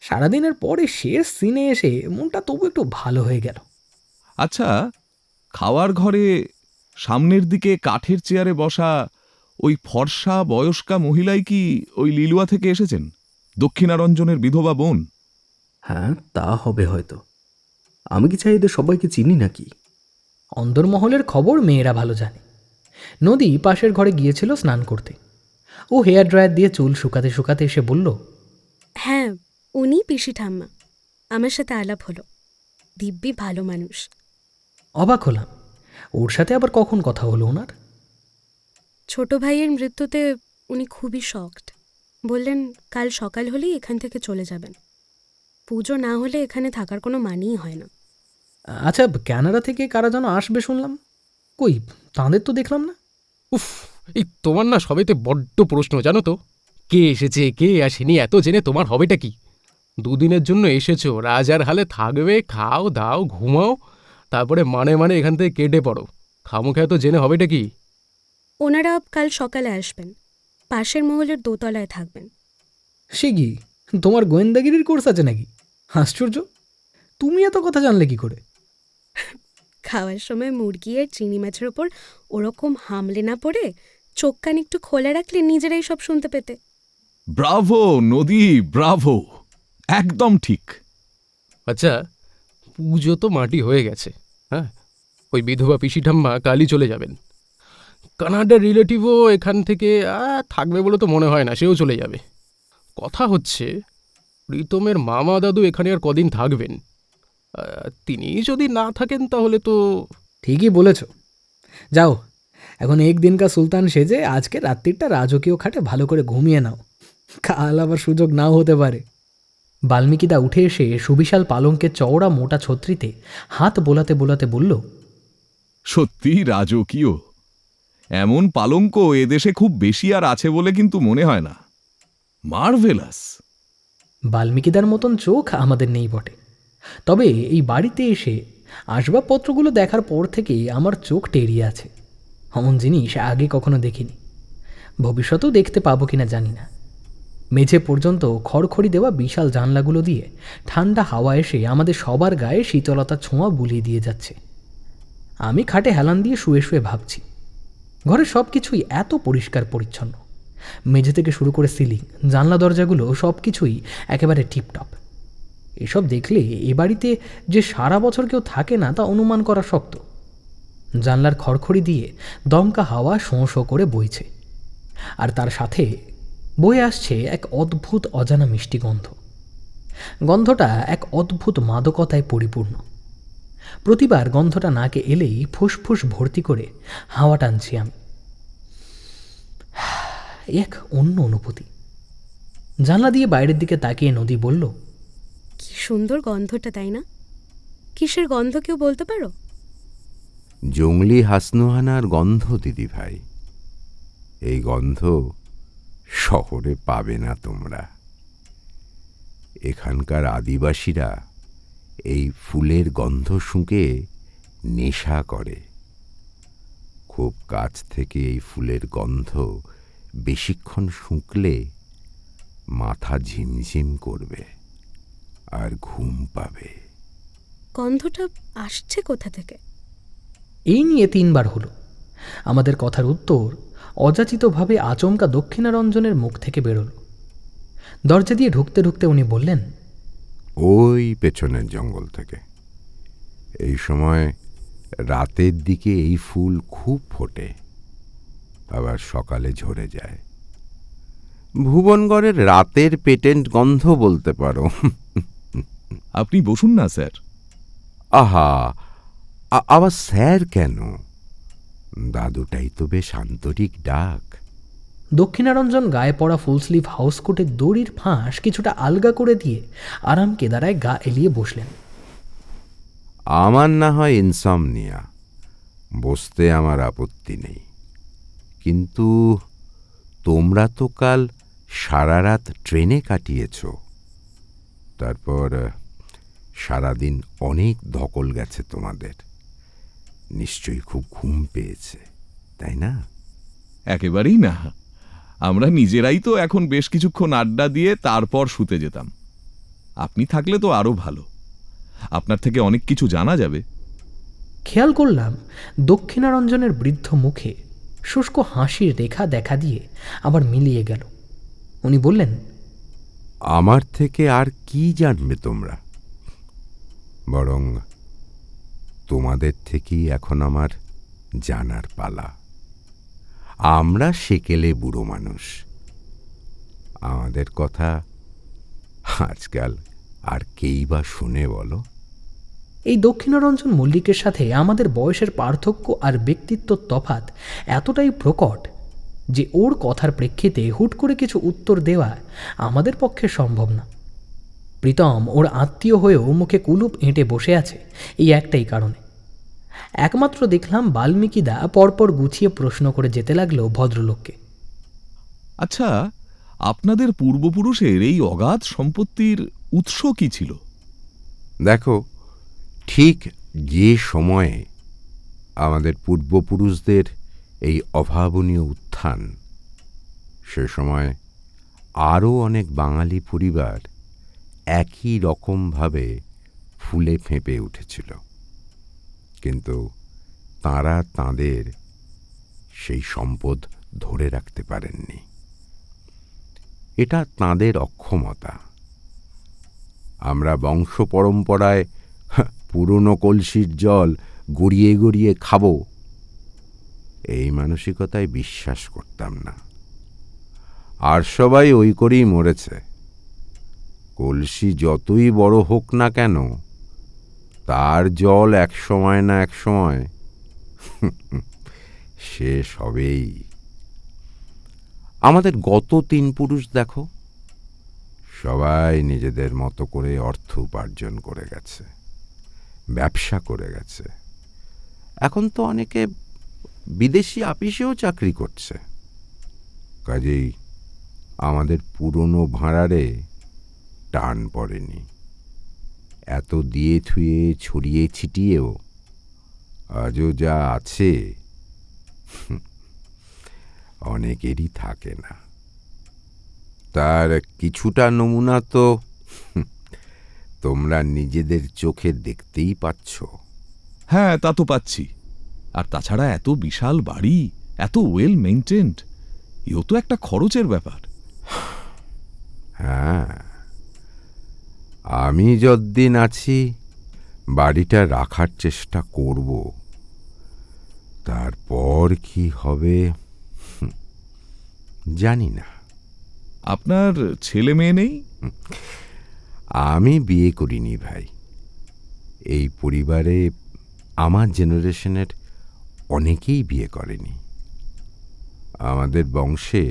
সারাদিনের পরে শেষ সিনে এসে মনটা তবু একটু ভালো হয়ে গেল। আচ্ছা, খাওয়ার ঘরে সামনের দিকে কাঠের চেয়ারে বসা ওই ফর্সা বয়স্কা মহিলাই কি ওই লিলুয়া থেকে এসেছেন, দক্ষিণারঞ্জনের বিধবা বোন? হ্যাঁ, তা হবে হয়তো। আমি কি চাই এদের সবাইকে চিনি নাকি? অন্দরমহলের খবর মেয়েরা ভালো জানে। নদী পাশের ঘরে গিয়েছিল স্নান করতে। ও হেয়ার ড্রায়ার দিয়ে চুল শুকাতে শুকাতে এসে বলল, হ্যাঁ, উনি পিসি ঠাম্মা। আমার সাথে আলাপ হলো। দিব্যি ভালো মানুষ। অবাক হলাম, ওর সাথে আবার কখন কথা হলো ওনার? ছোট ভাইয়ের মৃত্যুতে উনি খুবই শকড। বললেন কাল সকাল হলেই এখান থেকে চলে যাবেন। পুজো না হলে এখানে থাকার কোনো মানেই হয় না। আচ্ছা, কানাডা থেকে কারা যেন আসবে শুনলাম, কই তাঁদের তো দেখলাম না। উফ, এই তোমার না সবেতে বড্ড প্রশ্ন, জানো তো? কে এসেছে কে আসেনি এত জেনে তোমার হবেটা কি? দুদিনের জন্য এসেছো, রাজার হালে থাকবে, খাও দাও ঘুমাও, তারপরে মানে মানে এখান থেকে কেটে পড়ো। খামুখা এত জেনে হবেটা কি? ওনারা কাল সকালে আসবেন, পাশের মহলের দোতলায় থাকবেন। সে কি, তোমার গোয়েন্দাগিরির কোর্স আছে নাকি? আশ্চর্য, তুমি এত কথা জানলে কি করে? খাওয়ার সময় মুরগি আর চিংড়ি মাছের ওপর ওরকম হামলে না পড়ে চোখ কান একটু খোলা রাখলে নিজেরাই সব শুনতে পেতে। ব্রাভো নদী, ব্রাভো, একদম ঠিক। আচ্ছা, পুজো তো মাটি হয়ে গেছে। হ্যাঁ, ওই বিধবা পিসি ঠাম্মা কালই চলে যাবেন। কানাডার রিলেটিভও এখান থেকে থাকবে বলে তো মনে হয় না, সেও চলে যাবে। কথা হচ্ছে প্রীতমের মামা দাদু এখানে আর কদিন থাকবেন? তিনি যদি না থাকেন তাহলে তো... ঠিকই বলেছ। যাও, এখন একদিনকার সুলতান সেজে আজকে রাত্রিটা রাজকীয় খাটে ভালো করে ঘুমিয়ে নাও, কাল আবার সুযোগ নাও হতে পারে। বাল্মীকিদা উঠে এসে সুবিশাল পালঙ্কের চওড়া মোটা ছত্রিতে হাত বোলাতে বোলাতে বলল, সত্যি রাজকীয়। এমন পালঙ্ক এদেশে খুব বেশি আর আছে বলে কিন্তু মনে হয় না। মার্ভেলাস। বাল্মীকিদার মতন চোখ আমাদের নেই বটে, তবে এই বাড়িতে এসে আসবাবপত্রগুলো দেখার পর থেকেই আমার চোখ টেরিয়ে আছে। এমন জিনিস আগে কখনো দেখিনি, ভবিষ্যতেও দেখতে পাবো কিনা জানি না। মেঝে পর্যন্ত খড়খড়ি দেওয়া বিশাল জানলাগুলো দিয়ে ঠান্ডা হাওয়া এসে আমাদের সবার গায়ে শীতলতার ছোঁয়া বুলিয়ে দিয়ে যাচ্ছে। আমি খাটে হেলান দিয়ে শুয়ে শুয়ে ভাবছি, ঘরের সব কিছুই এত পরিষ্কার পরিচ্ছন্ন, মেঝে থেকে শুরু করে সিলিং, জানলা দরজাগুলো সব কিছুই একেবারে টিপটপ। এসব দেখলে এ বাড়িতে যে সারা বছর কেউ থাকে না তা অনুমান করা শক্ত। জানলার খড়খড়ি দিয়ে দমকা হাওয়া শোঁ শোঁ করে বইছে, আর তার সাথে বয়ে আসছে এক অদ্ভুত অজানা মিষ্টি গন্ধ। গন্ধটা এক অদ্ভুত মাদকতায় পরিপূর্ণ। প্রতিবার গন্ধটা নাকে এলেই ফুসফুস ভর্তি করে হাওয়া টানছি আমি। এক অন্য অনুভূতি। জানলা দিয়ে বাইরের দিকে তাকিয়ে নদী বলল, কি সুন্দর গন্ধটা, তাই না? কিসের গন্ধ কেউ বলতে পারো? জংলি হাসনুহানার গন্ধ দিদি ভাই। এই গন্ধ শহরে পাবে না তোমরা। এখানকার আদিবাসীরা এই ফুলের গন্ধ শুঁকে নেশা করে। খুব কাছ থেকে এই ফুলের গন্ধ বেশিক্ষণ শুঁকলে মাথা ঝিমঝিম করবে আর ঘুম পাবে। গন্ধটা আসছে কোথা থেকে? এই নিয়ে 3 বার হলো। আমাদের কথার উত্তর অযাচিতভাবে আচমকা দক্ষিণারঞ্জনের মুখ থেকে বেরোল। দরজা দিয়ে ঢুকতে ঢুকতে উনি বললেন, ওই পেছনের জঙ্গল থেকে। এই সময় রাতের দিকে এই ফুল খুব ফোটে, আবার সকালে ঝরে যায়। ভুবনগড়ের রাতের পেটেন্ট গন্ধ বলতে পারো। আপনি বসুন না স্যার। আহা, আবার স্যার কেন? দাদুটাই তো বেশ আন্তরিক ডাক। দক্ষিণারঞ্জন গায়ে পড়া ফুল স্লিভ হাউসকোটের দড়ির ফাঁস কিছুটা আলগা করে দিয়ে আরাম কেদারায় গা এলিয়ে বসলেন। আমার না হয় ইনসমনিয়া, বসতে আমার আপত্তি নেই, কিন্তু তোমরা তো কাল সারা রাত ট্রেনে কাটিয়েছ, তারপর সারাদিন অনেক ধকল গেছে তোমাদের। নিশ্চয়ই খুব ঘুম পেয়েছে, তাই না? একেবারেই না, আমরা নিজেরাই তো এখন বেশ কিছুক্ষণ আড্ডা দিয়ে তারপর শুতে যেতাম। আপনি থাকলে তো আরও ভালো, আপনার থেকে অনেক কিছু জানা যাবে। খেয়াল করলাম দক্ষিণারঞ্জনের বৃদ্ধ মুখে শুষ্ক হাসির রেখা দেখা দিয়ে আবার মিলিয়ে গেল। উনি বললেন, আমার থেকে আর কি জানবে তোমরা? বরং তোমাদের থেকেই এখন আমার জানার পালা। আমরা সেকেলে বুড়ো মানুষ, আমাদের কথা আজকাল আর কেই বা শুনে বলো? এই দক্ষিণারঞ্জন মল্লিকের সাথে আমাদের বয়সের পার্থক্য আর ব্যক্তিত্ব তফাৎ এতটাই প্রকট যে ওর কথার প্রেক্ষিতে হুট করে কিছু উত্তর দেওয়া আমাদের পক্ষে সম্ভব না। প্রীতম ওর আত্মীয় হয়েও মুখে কুলুপ এঁটে বসে আছে এই একটাই কারণে। একমাত্র দেখলাম বাল্মীকিদা পরপর গুছিয়ে প্রশ্ন করে যেতে লাগলো ভদ্রলোককে। আচ্ছা, আপনাদের পূর্বপুরুষের এই অগাধ সম্পত্তির উৎস কি ছিল? দেখো, ঠিক যে সময়ে আমাদের পূর্বপুরুষদের এই অভাবনীয় উত্থান, সে সময় আরও অনেক বাঙালি পরিবার একই রকমভাবে ফুলে ফেঁপে উঠেছিল, কিন্তু তাঁরা তাঁদের সেই সম্পদ ধরে রাখতে পারেননি। এটা তাঁদের অক্ষমতা। আমরা বংশ পরম্পরায় পুরনো কলসির জল গড়িয়ে গড়িয়ে খাব, এই মানসিকতায় বিশ্বাস করতাম না। আর সবাই ওই করেই মরেছে। কলসি যতই বড় হোক না কেন, তার জল এক সময় না এক সময় শেষ হবেই। আমাদের গত 3 পুরুষ দেখো, সবাই নিজেদের মতো করে অর্থ উপার্জন করে গেছে, ব্যবসা করে গেছে। এখন তো অনেকে বিদেশি আপিসেও চাকরি করছে। কাজেই আমাদের পুরনো ভাঁড়ারে টান পড়েনি। এত দিয়ে থুয়ে ছড়িয়ে ছিটিয়েও আজও যা আছে অনেকেরই থাকে না। তার কিছুটা নমুনা তো তোমরা নিজেদের চোখে দেখতেই পাচ্ছ। হ্যাঁ, তা তো পাচ্ছি। আর তাছাড়া এত বিশাল বাড়ি, এত ওয়েল মেইনটেন্ড, এও তো একটা খরচের ব্যাপার। হ্যাঁ, আমি যতদিন আছি বাড়িটা রাখার চেষ্টা করব। তারপর কি হবে জানি না। আপনার ছেলে মেয়ে নেই? আমি বিয়ে করিনি ভাই। এই পরিবারে আমার জেনারেশনের অনেকেই বিয়ে করেনি। আমাদের বংশে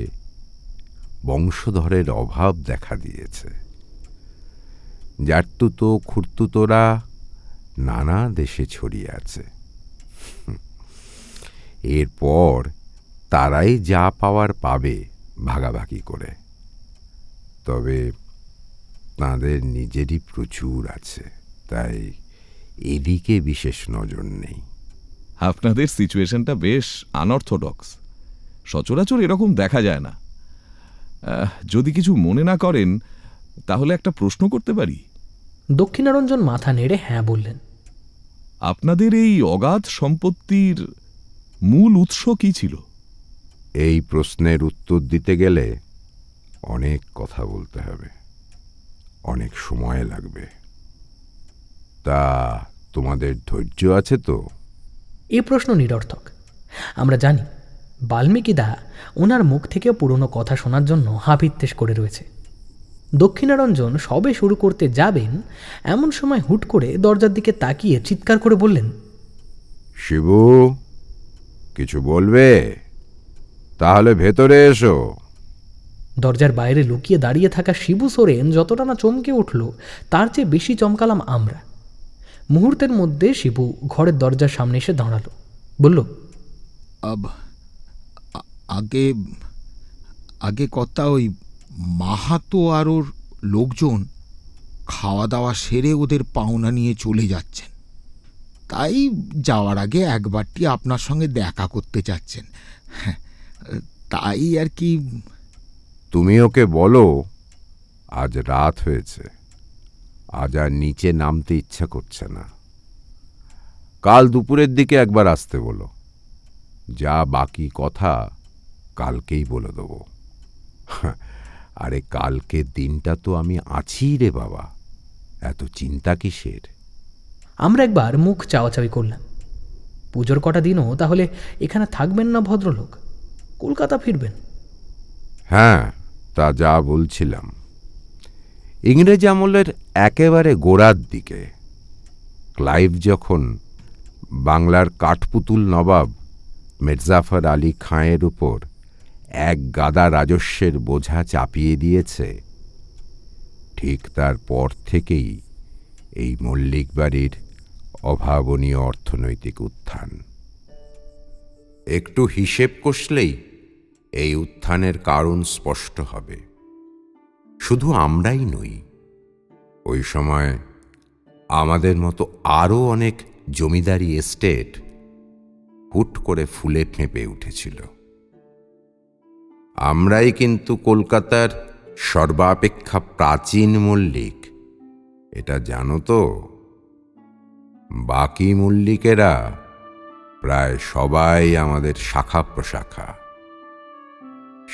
বংশধরের অভাব দেখা দিয়েছে। জাটতুতো খুড়তুতোরা নানা দেশে ছড়িয়ে আছে। এরপর তারাই যা পাওয়ার পাবে ভাগাভাগি করে। তবে তাদের নিজেরই প্রচুর আছে, তাই এদিকে বিশেষ নজর নেই। আপনাদের সিচুয়েশনটা বেশ আনঅর্থোডক্স, সচরাচর এরকম দেখা যায় না। যদি কিছু মনে না করেন তাহলে একটা প্রশ্ন করতে পারি? দক্ষিণারঞ্জন মাথা নেড়ে হ্যাঁ বললেন। আপনাদের এই অগাধ সম্পত্তির মূল উৎস কি ছিল? এই প্রশ্নের উত্তর দিতে গেলে অনেক কথা বলতে হবে, অনেক সময় লাগবে। তা তোমাদের ধৈর্য আছে তো? এ প্রশ্ন নিরর্থক। আমরা জানি বাল্মীকিদা ওনার মুখ থেকে পুরনো কথা শোনার জন্য হাপিত্তেশ করে রয়েছে। দক্ষিণারঞ্জন সবে শুরু করতে যাবেন এমন সময় হুট করে দরজার দিকে তাকিয়ে চিৎকার করে বললেন, শিবু, কিছু বলবে? তাহলে ভেতরে এসো। দরজার বাইরে লুকিয়ে দাঁড়িয়ে থাকা শিবু সোরেন যতটা না চমকে উঠল, তার চেয়ে বেশি চমকালাম আমরা। মুহূর্তের মধ্যে শিবু ঘরের দরজার সামনে এসে দাঁড়ালো, বলল, আগে আগে কর্তা, ওই মাহাতো আর ওর লোকজন খাওয়া দাওয়া সেরে ওদের পাওনা নিয়ে চলে যাচ্ছেন। তাই যাওয়ার আগে একবারটি আপনার সঙ্গে দেখা করতে চাচ্ছেন। হ্যাঁ, তাই আর কি। তুমি ওকে বলো আজ রাত হয়েছে, আজ আর নিচে নামতে ইচ্ছা করছে না। কাল দুপুরের দিকে একবার আসতে বলো। যা বাকি কথা কালকেই বলে দেবো। আরে কালকের দিনটা তো আমি আছি রে বাবা, এত চিন্তা কিসের? আমরা একবার মুখ চাওয়াচাওয়ি করলাম। পুজোর কটা দিনও তাহলে এখানে থাকবেন না ভদ্রলোক? কলকাতা ফিরবেন? হ্যাঁ, তা যা বলছিলাম, ইংরেজ আমলের একেবারে গোড়ার দিকে ক্লাইভ যখন বাংলার কাঠপুতুল নবাব মির্জাফর আলী খাঁয়ের উপর এক গাদা রাজস্বের বোঝা চাপিয়ে দিয়েছে, ঠিক তার পর থেকেই এই মল্লিক বাড়ির অভাবনীয় অর্থনৈতিক উত্থান। একটু হিসেব কষলেই এই উত্থানের কারণ স্পষ্ট হবে। শুধু আমরাই নই, ওই সময় আমাদের মতো আরও অনেক জমিদারি এস্টেট হুট করে ফুলে ফেঁপে উঠেছিল। আমরাই কিন্তু কলকাতার সর্বাপেক্ষা প্রাচীন মল্লিক, এটা জানো তো? বাকি মল্লিকেরা প্রায় সবাই আমাদের শাখা প্রশাখা।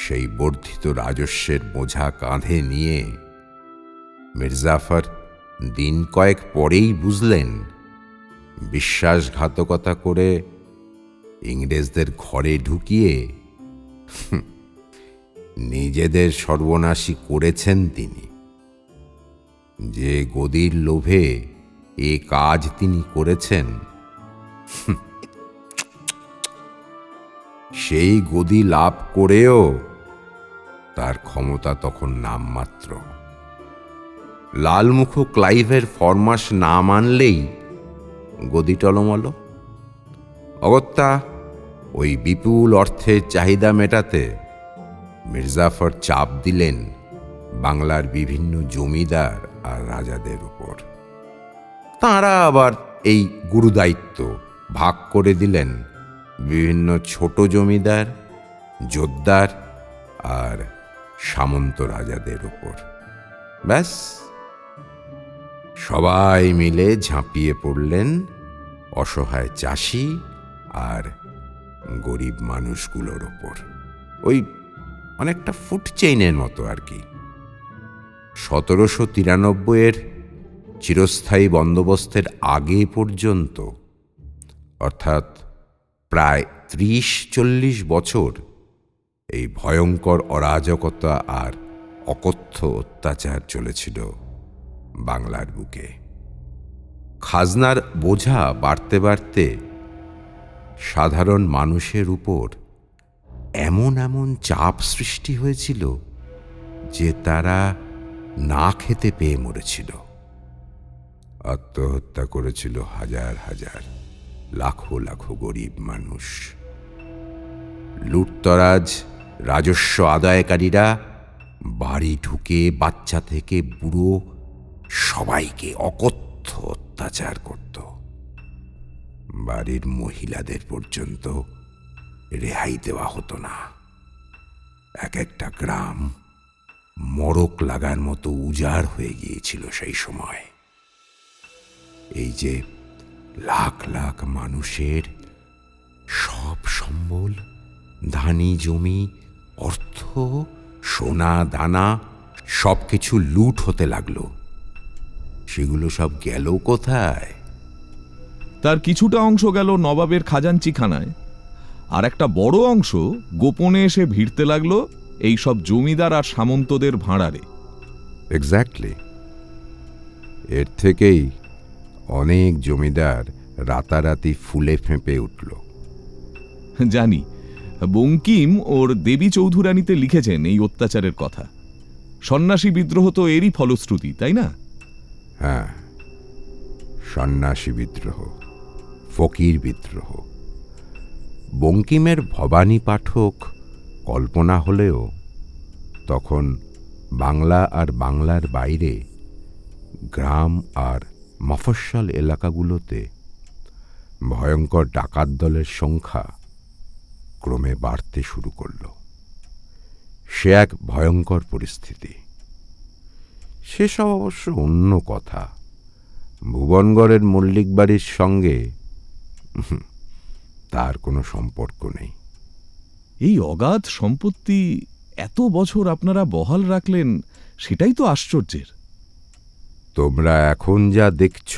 সেই বর্ধিত রাজস্বের বোঝা কাঁধে নিয়ে মির্জাফর দিন কয়েক পরেই বুঝলেন, বিশ্বাসঘাতকতা করে ইংরেজদের ঘরে ঢুকিয়ে নিজেদের সর্বনাশী করেছেন তিনি। যে গদির লোভে এ কাজ তিনি করেছেন, সেই গদি লাভ করেও তার ক্ষমতা তখন নামমাত্র। লালমুখ ক্লাইভের ফরমাস না মানলেই গদি টলমল। অগত্যা ওই বিপুল অর্থের চাহিদা মেটাতে মির্জাফর চাপ দিলেন বাংলার বিভিন্ন জমিদার আর রাজাদের উপর। তাঁরা আবার এই গুরুদায়িত্ব ভাগ করে দিলেন বিভিন্ন ছোট জমিদার, জোদ্দার আর সামন্ত রাজাদের উপর। ব্যাস, সবাই মিলে ঝাঁপিয়ে পড়লেন অসহায় চাষি আর গরিব মানুষগুলোর ওপর। ওই অনেকটা ফুড চেইনের মতো আর কি। 1793 চিরস্থায়ী বন্দোবস্তের আগে পর্যন্ত, অর্থাৎ প্রায় 30-40 বছর, এই ভয়ঙ্কর অরাজকতা আর অকথ্য অত্যাচার চলেছিল বাংলার বুকে। খাজনার বোঝা বাড়তে বাড়তে সাধারণ মানুষের উপর এমন এমন চাপ সৃষ্টি হয়েছিল যে তারা না খেতে পেয়ে মরেছিল। আত্মহত্যা করেছিল হাজার হাজার, লাখো লাখো গরিব মানুষ। লুটতরাজ রাজস্ব আদায়কারীরা বাড়ি ঢুকে বাচ্চা থেকে বুড়ো সবাইকে অকথ্য অত্যাচার করত। বাড়ির মহিলাদের পর্যন্ত রেহাই দেওয়া হতো না। এক একটা গ্রাম মরক লাগার মতো উজাড় হয়ে গিয়েছিল সেই সময়। এই যে লাখ লাখ মানুষের সব সম্বল, ধানি জমি, অর্থ, সোনা দানা সব কিছু লুট হতে লাগলো, সেগুলো সব গেল কোথায়? তার কিছুটা অংশ গেল নবাবের খাজাঞ্চিখানায়, আর একটা বড় অংশ গোপনে এসে ভিড়তে লাগলো এই সব জমিদার আর সামন্তদের ভাঁড়ারে। এক্স্যাক্টলি। এর থেকেই অনেক জমিদার রাতারাতি ফুলে ফেঁপে উঠল। জানি, বঙ্কিম ওর দেবী চৌধুরানীতে লিখেছেন এই অত্যাচারের কথা। সন্ন্যাসী বিদ্রোহ তো এরই ফলশ্রুতি, তাই না? হ্যাঁ, সন্ন্যাসী বিদ্রোহ, ফকির বিদ্রোহ। বঙ্কিমের ভবানী পাঠক কল্পনা হলেও তখন বাংলা আর বাংলার বাইরে গ্রাম আর মফস্বল এলাকাগুলোতে ভয়ঙ্কর ডাকাত দলের সংখ্যা ক্রমে বাড়তে শুরু করল। সে এক ভয়ঙ্কর পরিস্থিতি। সেসব অবশ্য অন্য কথা। ভুবনগড়ের মল্লিক বাড়ির সঙ্গে তার কোনো সম্পর্ক নেই। এই অগাধ সম্পত্তি এত বছর আপনারা বহাল রাখলেন, সেটাই তো আশ্চর্যের। তোমরা এখন যা দেখছ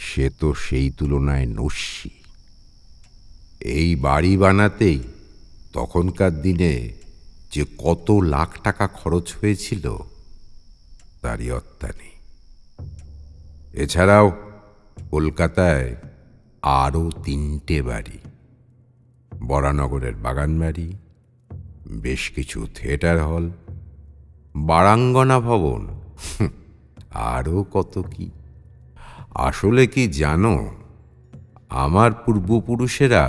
সে তো সেই তুলনায় নস্যি। এই বাড়ি বানাতেই তখনকার দিনে যে কত লাখ টাকা খরচ হয়েছিল তারই অত্যা নেই। এছাড়াও কলকাতায় আরও 3টে বাড়ি, বরানগরের বাগানবাড়ি, বেশ কিছু থিয়েটার হল, বারাঙ্গনা ভবন, আরও কত কি। আসলে কি জানো, আমার পূর্বপুরুষেরা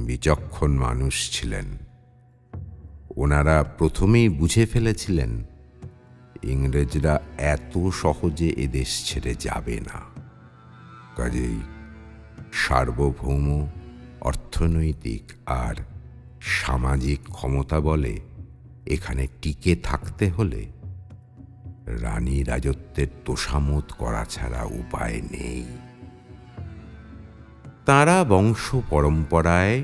বিচক্ষণ মানুষ ছিলেন। ওনারা প্রথমেই বুঝে ফেলেছিলেন ইংরেজরা এত সহজে এদেশ ছেড়ে যাবে না। কাজেই সার্বভৌম অর্থনৈতিক আর সামাজিক ক্ষমতা বলে এখানে টিকে থাকতে হলে রানী রাজত্বের তোষামোদ করা ছাড়া উপায় নেই। তারা বংশ পরম্পরায়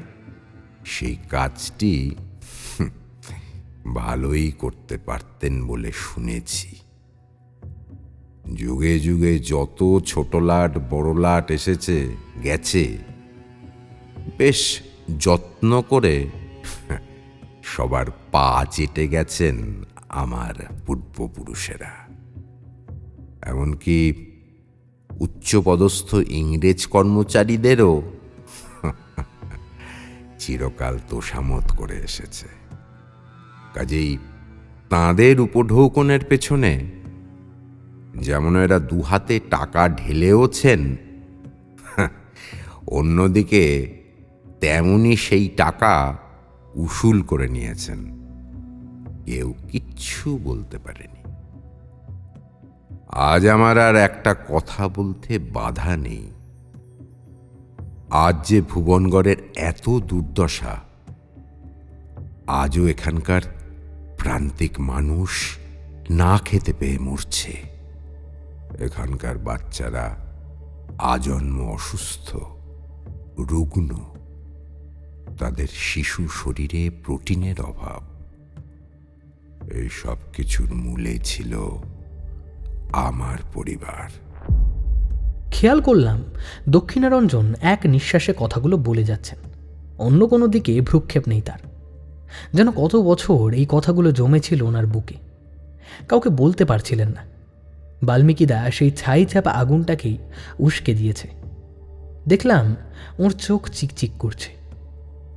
সেই কাজটি ভালোই করতে পারতেন বলে শুনেছি। যুগে যুগে যত ছোট লাট বড় লাট এসেছে গেছে, বেশ যত্ন করে সবার পা চেটে গেছেন আমার পূর্বপুরুষেরা। এমনকি উচ্চপদস্থ ইংরেজ কর্মচারীদেরও চিরকাল তোষামত করে এসেছে। কাজেই তাঁদের উপঢৌকনের পেছনে যেমন এরা দুহাতে টাকা ঢেলেওছেন, অন্যদিকে তেমনি সেই টাকা উসুল করে নিয়েছেন। কেউ কিচ্ছু বলতে পারেনি। আজ আমার আর একটা কথা বলতে বাধা নেই। আজ যে ভুবনগড়ের এত দুর্দশা, আজও এখানকার প্রান্তিক মানুষ না খেতে পেয়ে মরছে। এখানকার বাচ্চারা আজন্ম অসুস্থ, রুগ্ন। তাদের শিশু শরীরে প্রোটিনের অভাব। এই সব কিছুর মূলে ছিল আমার পরিবার। খেয়াল করলাম দক্ষিণারঞ্জন এক নিঃশ্বাসে কথাগুলো বলে যাচ্ছেন, অন্য কোনো দিকে ভ্রুক্ষেপ নেই তার। যেন কত বছর এই কথাগুলো জমেছিল ওনার বুকে, কাউকে বলতে পারছিলেন না। বাল্মীকিদা সেই ছাই চাপা আগুনটাকেই উস্কে দিয়েছে। দেখলাম ওর চোখ চিকচিক করছে।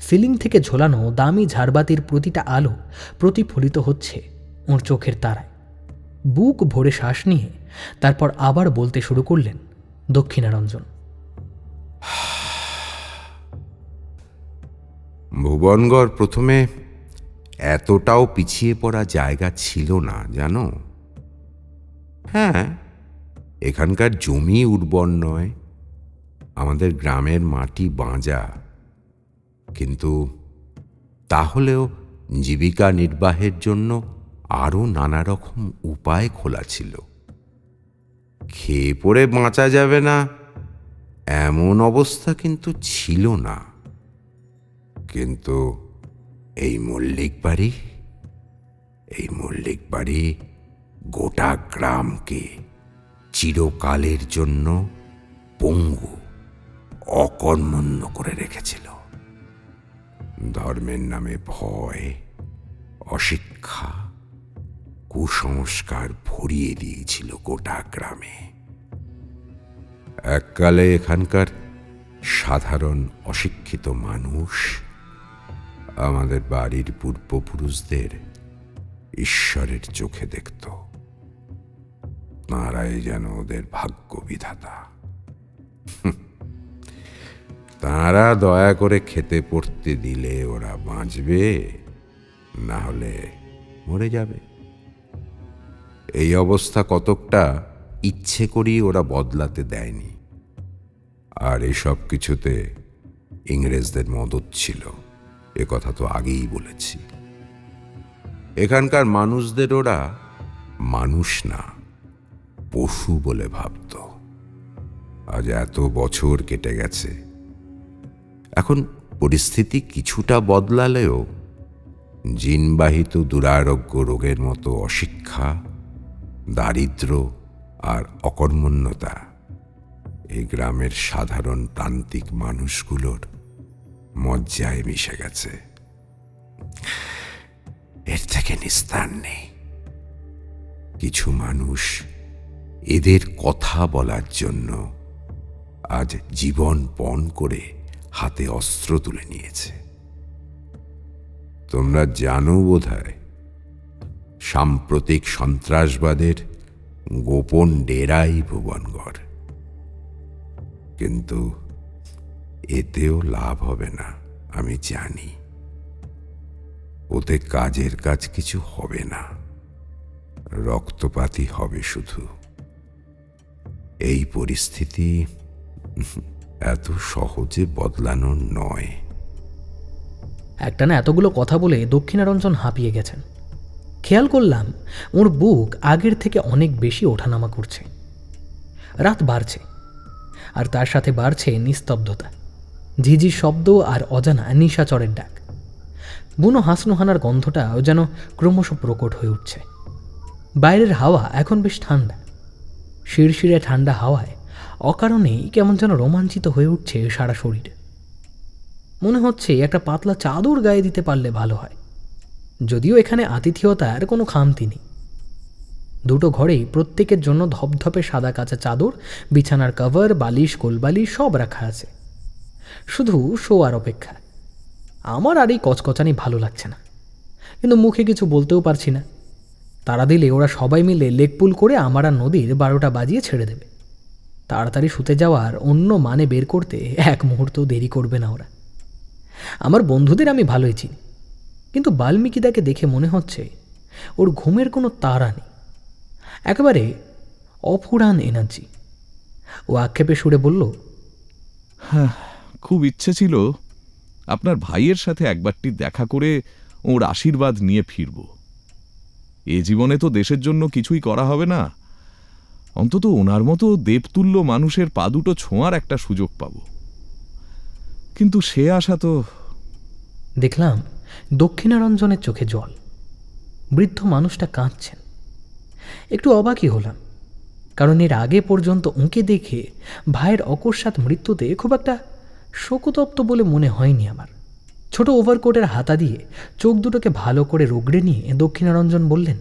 সিলিং থেকে ঝোলানো দামি ঝাড়বাতির প্রতিটা আলো প্রতিফলিত হচ্ছে ওর চোখের তারায়। বুক ভরে শ্বাস নিয়ে তারপর আবার বলতে শুরু করলেন দক্ষিণারঞ্জন। ভুবনগড় প্রথমে এতটাও পিছিয়ে পড়া জায়গা ছিল না, জানো। হ্যাঁ, এখানকার জমি উর্বর নয়, আমাদের গ্রামের মাটি বাঁজা, কিন্তু তাহলেও জীবিকা নির্বাহের জন্য আরও নানা রকম উপায় খোলা ছিল। খেয়ে পড়ে বাঁচা যাবে না এমন অবস্থা কিন্তু ছিল না। কিন্তু এই মল্লিক বাড়ি গোটা গ্রামকে চিরকালের জন্য পঙ্গু, অকর্মণ্য করে রেখেছিল। ধর্মের নামে ভয়, অশিক্ষা, কুসংস্কার ভরিয়ে দিয়েছিল গোটা গ্রামে। এককালে এখানকার সাধারণ অশিক্ষিত মানুষ আমাদের বাড়ির পূর্বপুরুষদের ঈশ্বরের চোখে দেখত। তাঁরাই যেন ওদের ভাগ্য বিধাতা। তাঁরা দয়া করে খেতে পড়তে দিলে ওরা বাঁচবে, না হলে মরে যাবে। এই অবস্থা কতকটা ইচ্ছে করেই ওরা বদলাতে দেয়নি। আর এসব কিছুতে ইংরেজদের মদত ছিল, এ কথা তো আগেই বলেছি। এখানকার মানুষদের ওরা মানুষ না, পশু বলে ভাবত। আজ এত বছর কেটে গেছে। এখন পরিস্থিতি কিছুটা বদলালেও জিনবাহিত দুরারোগ্য রোগের মতো অশিক্ষা, দারিদ্র্য আর অকর্মণ্যতা এই গ্রামের সাধারণ প্রান্তিক মানুষগুলোর মজ্জায় মিশে গেছে। এর থেকে নিস্তার নেই। কিছু মানুষ এদের কথা বলার জন্য আজ জীবন পণ করে হাতে অস্ত্র তুলে নিয়েছে। তোমরা জানো বোধহয় সাম্প্রতিক সন্ত্রাসবাদের গোপন ডেরাই ভুবনগড়। কিন্তু এতেও লাভ হবে না, আমি জানি। ওতে কাজের কাজ কিছু হবে না, রক্তপাতই হবে শুধু। এই পরিস্থিতি এত সহজে বদলানো নয়। একটানা এতগুলো কথা বলে দক্ষিণারঞ্জন হাঁপিয়ে গেছেন। খেয়াল করলাম ওর বুক আগের থেকে অনেক বেশি ওঠানামা করছে। রাত বাড়ছে, আর তার সাথে বাড়ছে নিস্তব্ধতা, ঝিঝির শব্দ আর অজানা নিশাচরের ডাক। বুনো হাসনুহানার গন্ধটাও যেন ক্রমশ প্রকট হয়ে উঠছে। বাইরের হাওয়া এখন বেশ ঠান্ডা। শিরশিরে ঠান্ডা হাওয়ায় অকারণেই কেমন যেন রোমাঞ্চিত হয়ে উঠছে সারা শরীর। মনে হচ্ছে একটা পাতলা চাদর গায়ে দিতে পারলে ভালো হয়। যদিও এখানে আতিথেয়তার কোনো খামতি নেই। দুটো ঘরেই প্রত্যেকের জন্য ধপধপে সাদা কাঁচা চাদর, বিছানার কভার, বালিশ, কোলবালিশ সব রাখা আছে, শুধু শোয়ার অপেক্ষা। আমার আর এই কচকচানি ভালো লাগছে না, কিন্তু মুখে কিছু বলতেও পারছি না। তারা দিলে ওরা সবাই মিলে লেকপুল করে আমার আর নদীর 12টা বাজিয়ে ছেড়ে দেবে। তাড়াতাড়ি শুতে যাওয়ার অন্য মানে বের করতে এক মুহূর্তও দেরি করবে না ওরা। আমার বন্ধুদের আমি ভালোই চিনি, কিন্তু বাল্মীকিদাকে দেখে মনে হচ্ছে ওর ঘুমের কোনো তাড়া নেই, একেবারে অফুরান এনার্জি। ও আক্ষেপে সুরে বলল, হ্যাঁ, খুব ইচ্ছে ছিল আপনার ভাইয়ের সাথে একবারটি দেখা করে ওর আশীর্বাদ নিয়ে ফিরব। এ জীবনে তো দেশের জন্য কিছুই করা হবে না, অন্তত ওনার মতো দেবতুল্য মানুষের পা দুটো ছোঁয়ার একটা সুযোগ পাব। কিন্তু সে আশা তো। দেখলাম দক্ষিণারঞ্জনের চোখে জল। বৃদ্ধ মানুষটা কাঁদছেন। একটু অবাকই হলাম, কারণ এর আগে পর্যন্ত ওঁকে দেখে ভাইয়ের অকস্মাৎ মৃত্যুতে খুব একটা শোকতপ্ত বলে মনে হয়নি আমার। ছোট ওভারকোটের হাতা দিয়ে চোখ দুটোকে ভালো করে রগড়ে নিয়ে দক্ষিণারঞ্জন বললেন,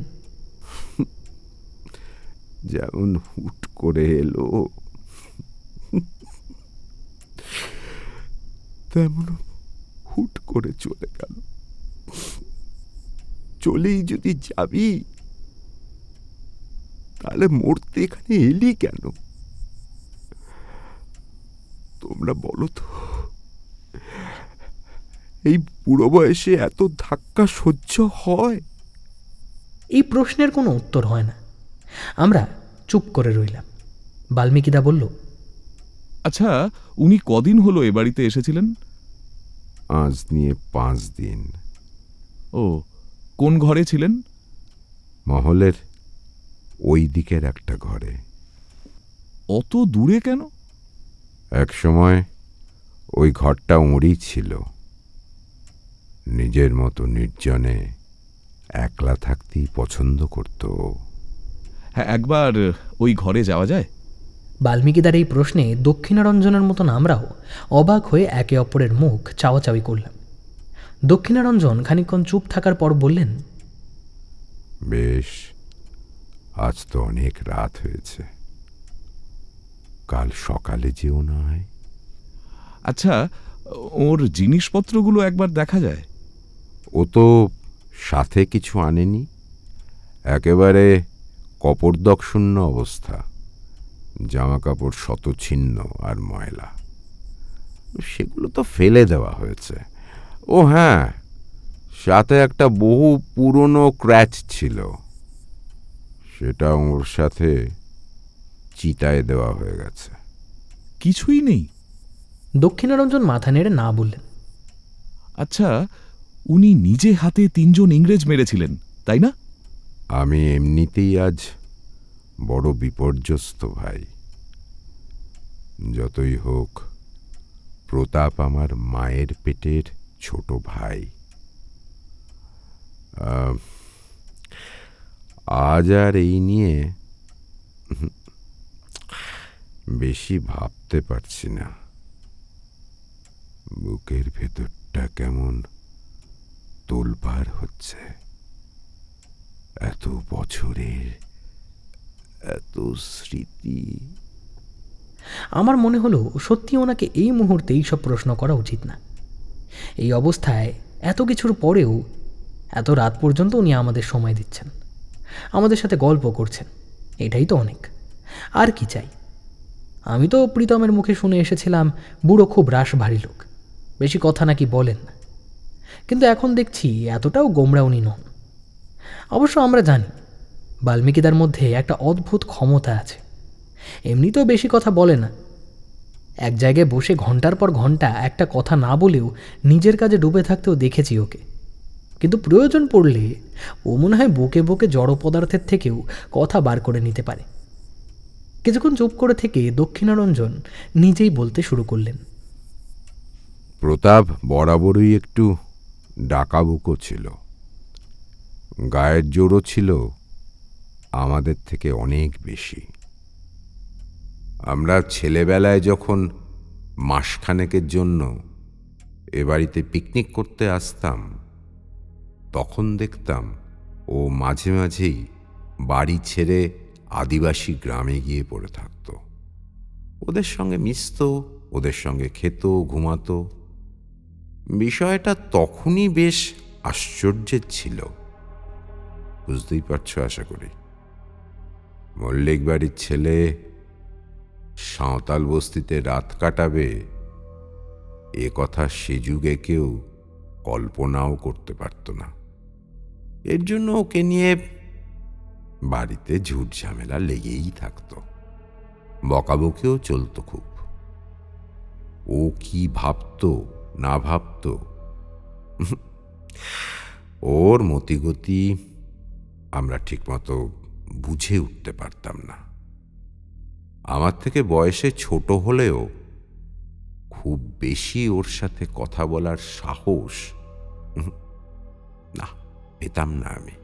যেমন হুট করে এলো তেমন হুট করে চলে গেল। চলেই যদি যাবি তাহলে মরতে এখানে এলি কেন? তোমরা বলো তো, এই বুড়ো বয়সে এত ধাক্কা সহ্য হয়? এই প্রশ্নের কোনো উত্তর হয় না। আমরা চুপ করে রইলাম। বাল্মীকিদা বলল, আচ্ছা, উনি কদিন হলো এ বাড়িতে এসেছিলেন? আজ নিয়ে 5 দিন। ও, কোন ঘরে ছিলেন? মহলের ওই দিকের একটা ঘরে। অত দূরে কেন? এক সময় ওই ঘরটা ওঁরই ছিল। নিজের মতো নির্জনে একলা থাকতেই পছন্দ করত। হ্যাঁ, একবার ওই ঘরে যাওয়া যায়? বাল্মীকিদার এই প্রশ্নে দক্ষিণারঞ্জনের মতন আমরাও অবাক হয়ে একে অপরের মুখ চাওয়াচাওয়ি করলাম। দক্ষিণারঞ্জন খানিকক্ষণ চুপ থাকার পর বললেন, বেশ, আজ তো অনেক রাত হয়েছে, কাল সকালে যেও না হয়। আচ্ছা, ওর জিনিসপত্রগুলো একবার দেখা যায়? ও তো সাথে কিছু আনেনি, একেবারে কপর্দকশূন্য অবস্থা। জামা কাপড় শতছিন্ন আর ময়লা, সেগুলো তো ফেলে দেওয়া হয়েছে। ও হ্যাঁ, সাথে একটা বহু পুরনো ক্র্যাচ ছিল, সেটা ওর সাথে চিতায় দেওয়া হয়ে গেছে। কিছুই নেই? দক্ষিণারঞ্জন মাথা নেড়ে না বললেন। আচ্ছা, উনি নিজে হাতে 3 জন ইংরেজ মেরেছিলেন, তাই না? আমি এমনিতেই আজ বড় বিপর্যস্ত ভাই। যতই হোক প্রতাপ আমার মায়ের পেটের ছোট ভাই। আজ আর এই নিয়ে বেশি ভাবতে পারছি না। বুকের ভেতরটা কেমন তোলপাড় হচ্ছে। এত বছরের এত স্মৃতি। আমার মনে হলো সত্যি ওনাকে এই মুহূর্তে এইসব প্রশ্ন করা উচিত না। এই অবস্থায় এত কিছুর পরেও এত রাত পর্যন্ত উনি আমাদের সময় দিচ্ছেন, আমাদের সাথে গল্প করছেন, এটাই তো অনেক। আর কি চাই? আমি তো প্রীতমের মুখে শুনে এসেছিলাম বুড়ো খুব রাশ ভারী লোক, বেশি কথা নাকি বলেন না, কিন্তু এখন দেখছি এতটাও গোমরা উনি নন। অবশ্য আমরা জানি বাল্মীকিদার মধ্যে একটা অদ্ভুত ক্ষমতা আছে। এমনিতেও বেশি কথা বলে না, এক জায়গায় বসে ঘন্টার পর ঘন্টা একটা কথা না বলেও নিজের কাজে ডুবে থাকতেও দেখেছি ওকে। কিন্তু প্রয়োজন পড়লে ও মনে হয় বুকে বুকে জড় পদার্থের থেকেও কথা বার করে নিতে পারে। কিছুক্ষণ চুপ করে থেকে দক্ষিণারঞ্জন নিজেই বলতে শুরু করলেন। প্রতাপ বরাবরই একটু ডাকাবুকো ছিল, গায়ের জোরও ছিল আমাদের থেকে অনেক বেশি। আমরা ছেলেবেলায় যখন মাসখানেকের জন্য এ বাড়িতে পিকনিক করতে আসতাম, তখন দেখতাম ও মাঝে মাঝেই বাড়ি ছেড়ে আদিবাসী গ্রামে গিয়ে পড়ে থাকত। ওদের সঙ্গে মিশত, ওদের সঙ্গে খেত, ঘুমাতো। বিষয়টা তখনই বেশ আশ্চর্যের ছিল। বুঝতেই পারছো আশা করি। মল্লিক বাড়ির ছেলে সাঁওতাল বস্তিতে রাত কাটাবে, এ কথা সে যুগে কেউ কল্পনাও করতে পারত না। এর জন্য ওকে নিয়ে বাড়িতে ঝুট ঝামেলা লেগেই থাকত, বকাবকিও চলত খুব। ও কি ভাবত না ভাবত, ওর মতিগতি আমরা ঠিকমতো বুঝে উঠতে পারতাম না। আমার থেকে বয়সে ছোট হলেও খুব বেশি ওর সাথে কথা বলার সাহস না পেতাম না আমি,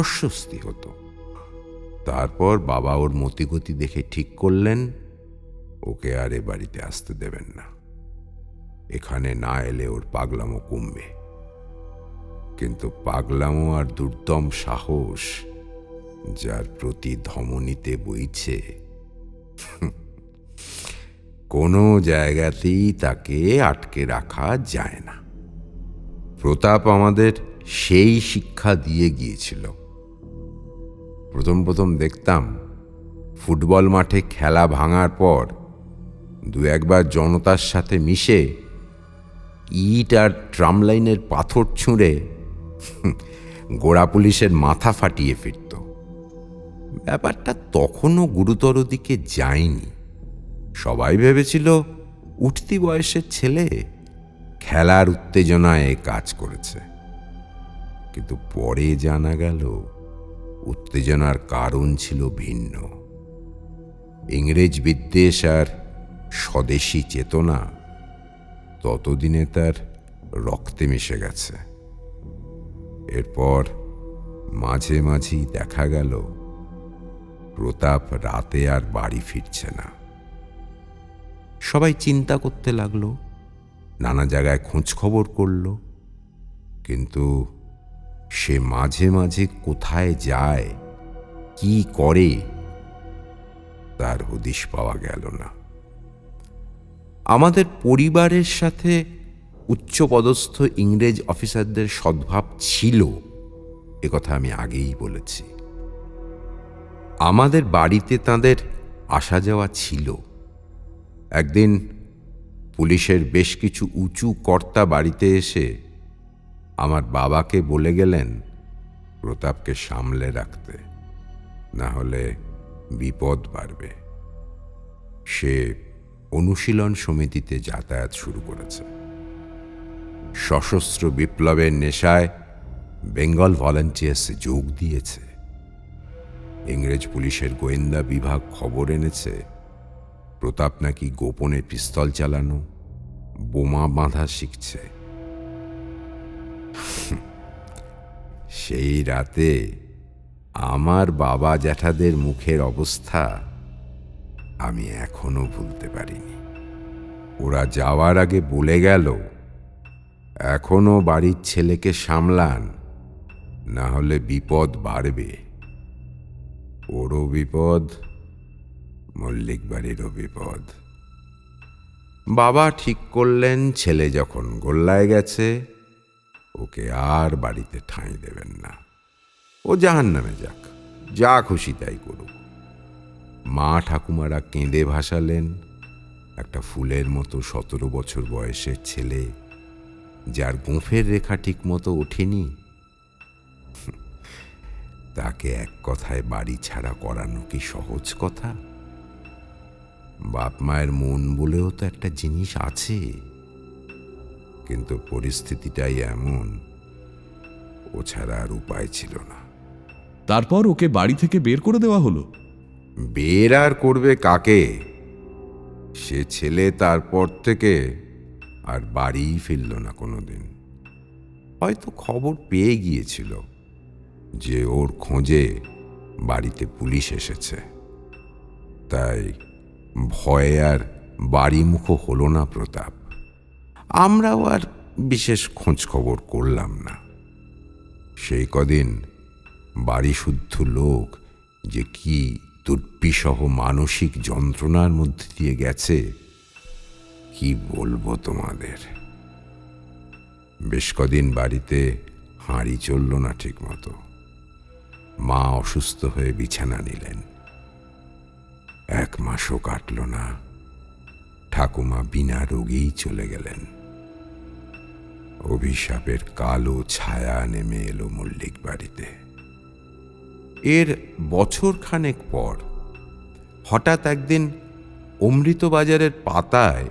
অস্বস্তি হতো। তারপর বাবা ওর মতিগতি দেখে ঠিক করলেন ওকে আর এ বাড়িতে আসতে দেবেন না। এখানে না এলে ওর পাগলামো কমবে। কিন্তু পাগলামো আর দুর্দম সাহস যার প্রতি ধমনীতে বইছে, কোনো জায়গাতেই তাকে আটকে রাখা যায় না। প্রতাপ আমাদের সেই শিক্ষা দিয়ে গিয়েছিল। প্রথম প্রথম দেখতাম ফুটবল মাঠে খেলা ভাঙার পর দু একবার জনতার সাথে মিশে ইট আর ট্রাম লাইনের পাথর ছুঁড়ে গোড়া পুলিশের মাথা ফাটিয়ে ফিরত। ব্যাপারটা তখনও গুরুতর দিকে যায়নি। সবাই ভেবেছিল উঠতি বয়সের ছেলে খেলার উত্তেজনায় কাজ করেছে। কিন্তু পরে জানা গেল উত্তেজনার কারণ ছিল ভিন্ন। ইংরেজ বিদ্বেষ আর স্বদেশী চেতনা ততদিনে তার রক্তে মিশে গেছে। এরপর মাঝে মাঝেই দেখা গেল প্রতাপ রাতে আর বাড়ি ফিরছে না। সবাই চিন্তা করতে লাগলো, নানা জায়গায় খোঁজ খবর করল, কিন্তু সে মাঝে মাঝে কোথায় যায়, কি করে, তার হদিশ পাওয়া গেল না। আমাদের পরিবারের সাথে উচ্চপদস্থ ইংরেজ অফিসারদের সদ্ভাব ছিল, একথা আমি আগেই বলেছি। আমাদের বাড়িতে তাদের আসা যাওয়া ছিল। একদিন পুলিশের বেশ কিছু উঁচু কর্তা বাড়িতে এসে আমার বাবাকে বলে গেলেন প্রতাপকে সামলে রাখতে, না হলে বিপদ বাড়বে। সে অনুশীলন সমিতিতে যাতায়াত শুরু করেছে। সশস্ত্র বিপ্লবের নেশায় বেঙ্গল ভলান্টিয়ার্সে যোগ দিয়েছে। ইংরেজ পুলিশের গোয়েন্দা বিভাগ খবর এনেছে প্রতাপ নাকি গোপনে পিস্তল চালানো, বোমা বাঁধা শিখছে। সেই রাতে আমার বাবা জ্যাঠাদের মুখের অবস্থা আমি এখনো ভুলতে পারিনি। ওরা যাওয়ার আগে বলে গেল, এখনো বাড়ির ছেলেকে সামলান, না হলে বিপদ বাড়বে। ওরও বিপদ, মল্লিক বাড়িরও বিপদ। বাবা ঠিক করলেন ছেলে যখন গোল্লায় গেছে, ওকে আর বাড়িতে ঠাঁই দেবেন না। ও জাহান্নামে যাক, যা খুশি তাই করুক। মা ঠাকুমারা কেঁদে ভাসালেন একটা ফুলের মতো 17 বছর বয়সের ছেলে, যার গোঁফের রেখা ঠিক মতো ওঠেনি, তাকে এক কথায় বাড়ি ছাড়া করানো কি সহজ কথা? বাপ মায়ের মন বলেও তো একটা জিনিস আছে, কিন্তু পরিস্থিতিটাই এমন, ও ছাড়া আর উপায় ছিল না। তারপর ওকে বাড়ি থেকে বের করে দেওয়া হলো। বের আর করবে কাকে? সে ছেলে তারপর থেকে আর বাড়িই ফিরল না কোনোদিন। হয়তো খবর পেয়ে গিয়েছিল যে ওর খোঁজে বাড়িতে পুলিশ এসেছে, তাই ভয়ে আর বাড়িমুখো হলো না প্রতাপ। আমরাও আর বিশেষ খোঁজ খবর করলাম না। সেই কদিন বাড়ি শুদ্ধ লোক যে কি দুর্বিষহ মানসিক যন্ত্রণার মধ্যে দিয়ে গেছে, কি বলবো তোমাদের। বেশ কদিন বাড়িতে হাঁড়ি চলল না ঠিক মতো। মা অসুস্থ হয়ে বিছানা নিলেন। 1 মাসও কাটল না, ঠাকুমা বিনা রোগেই চলে গেলেন। অভিশাপের কালো ছায়া নেমে এলো মল্লিক বাড়িতে। এর বছর খানেক পর হঠাৎ একদিন অমৃতবাজারের পাতায়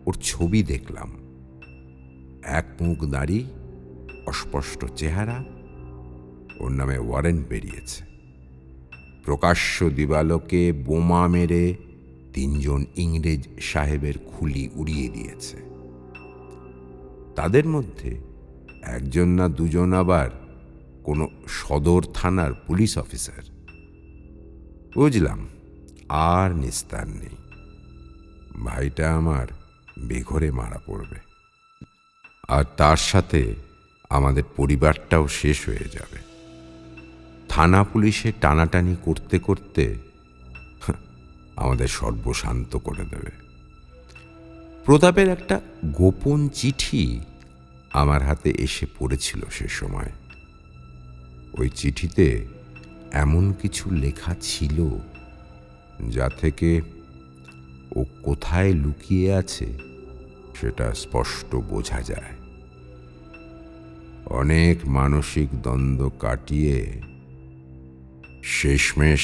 ওর ছবি দেখলাম। 1 মুখ দাড়ি, অস্পষ্ট চেহারা। ওর নামে ওয়ারেন্ট বেরিয়েছে। প্রকাশ্য দিবালোকে বোমা মেরে 3 জন ইংরেজ সাহেবের খুলি উড়িয়ে দিয়েছে। তাদের মধ্যে 1 জন না 2 জন আবার কোনো সদর থানার পুলিশ অফিসার। বুঝলাম আর নিস্তার নেই, ভাইটা আমার বেঘরে মারা পড়বে, আর তার সাথে আমাদের পরিবারটাও শেষ হয়ে যাবে। থানা পুলিশে টানাটানি করতে করতে আমাদের সর্বশান্ত করে দেবে। প্রতাপের একটা গোপন চিঠি আমার হাতে এসে পড়েছিল সে সময়। ওই চিঠিতে এমন কিছু লেখা ছিল যা থেকে ও কোথায় লুকিয়ে আছে সেটা স্পষ্ট বোঝা যায়। অনেক মানসিক দ্বন্দ্ব কাটিয়ে শেষমেশ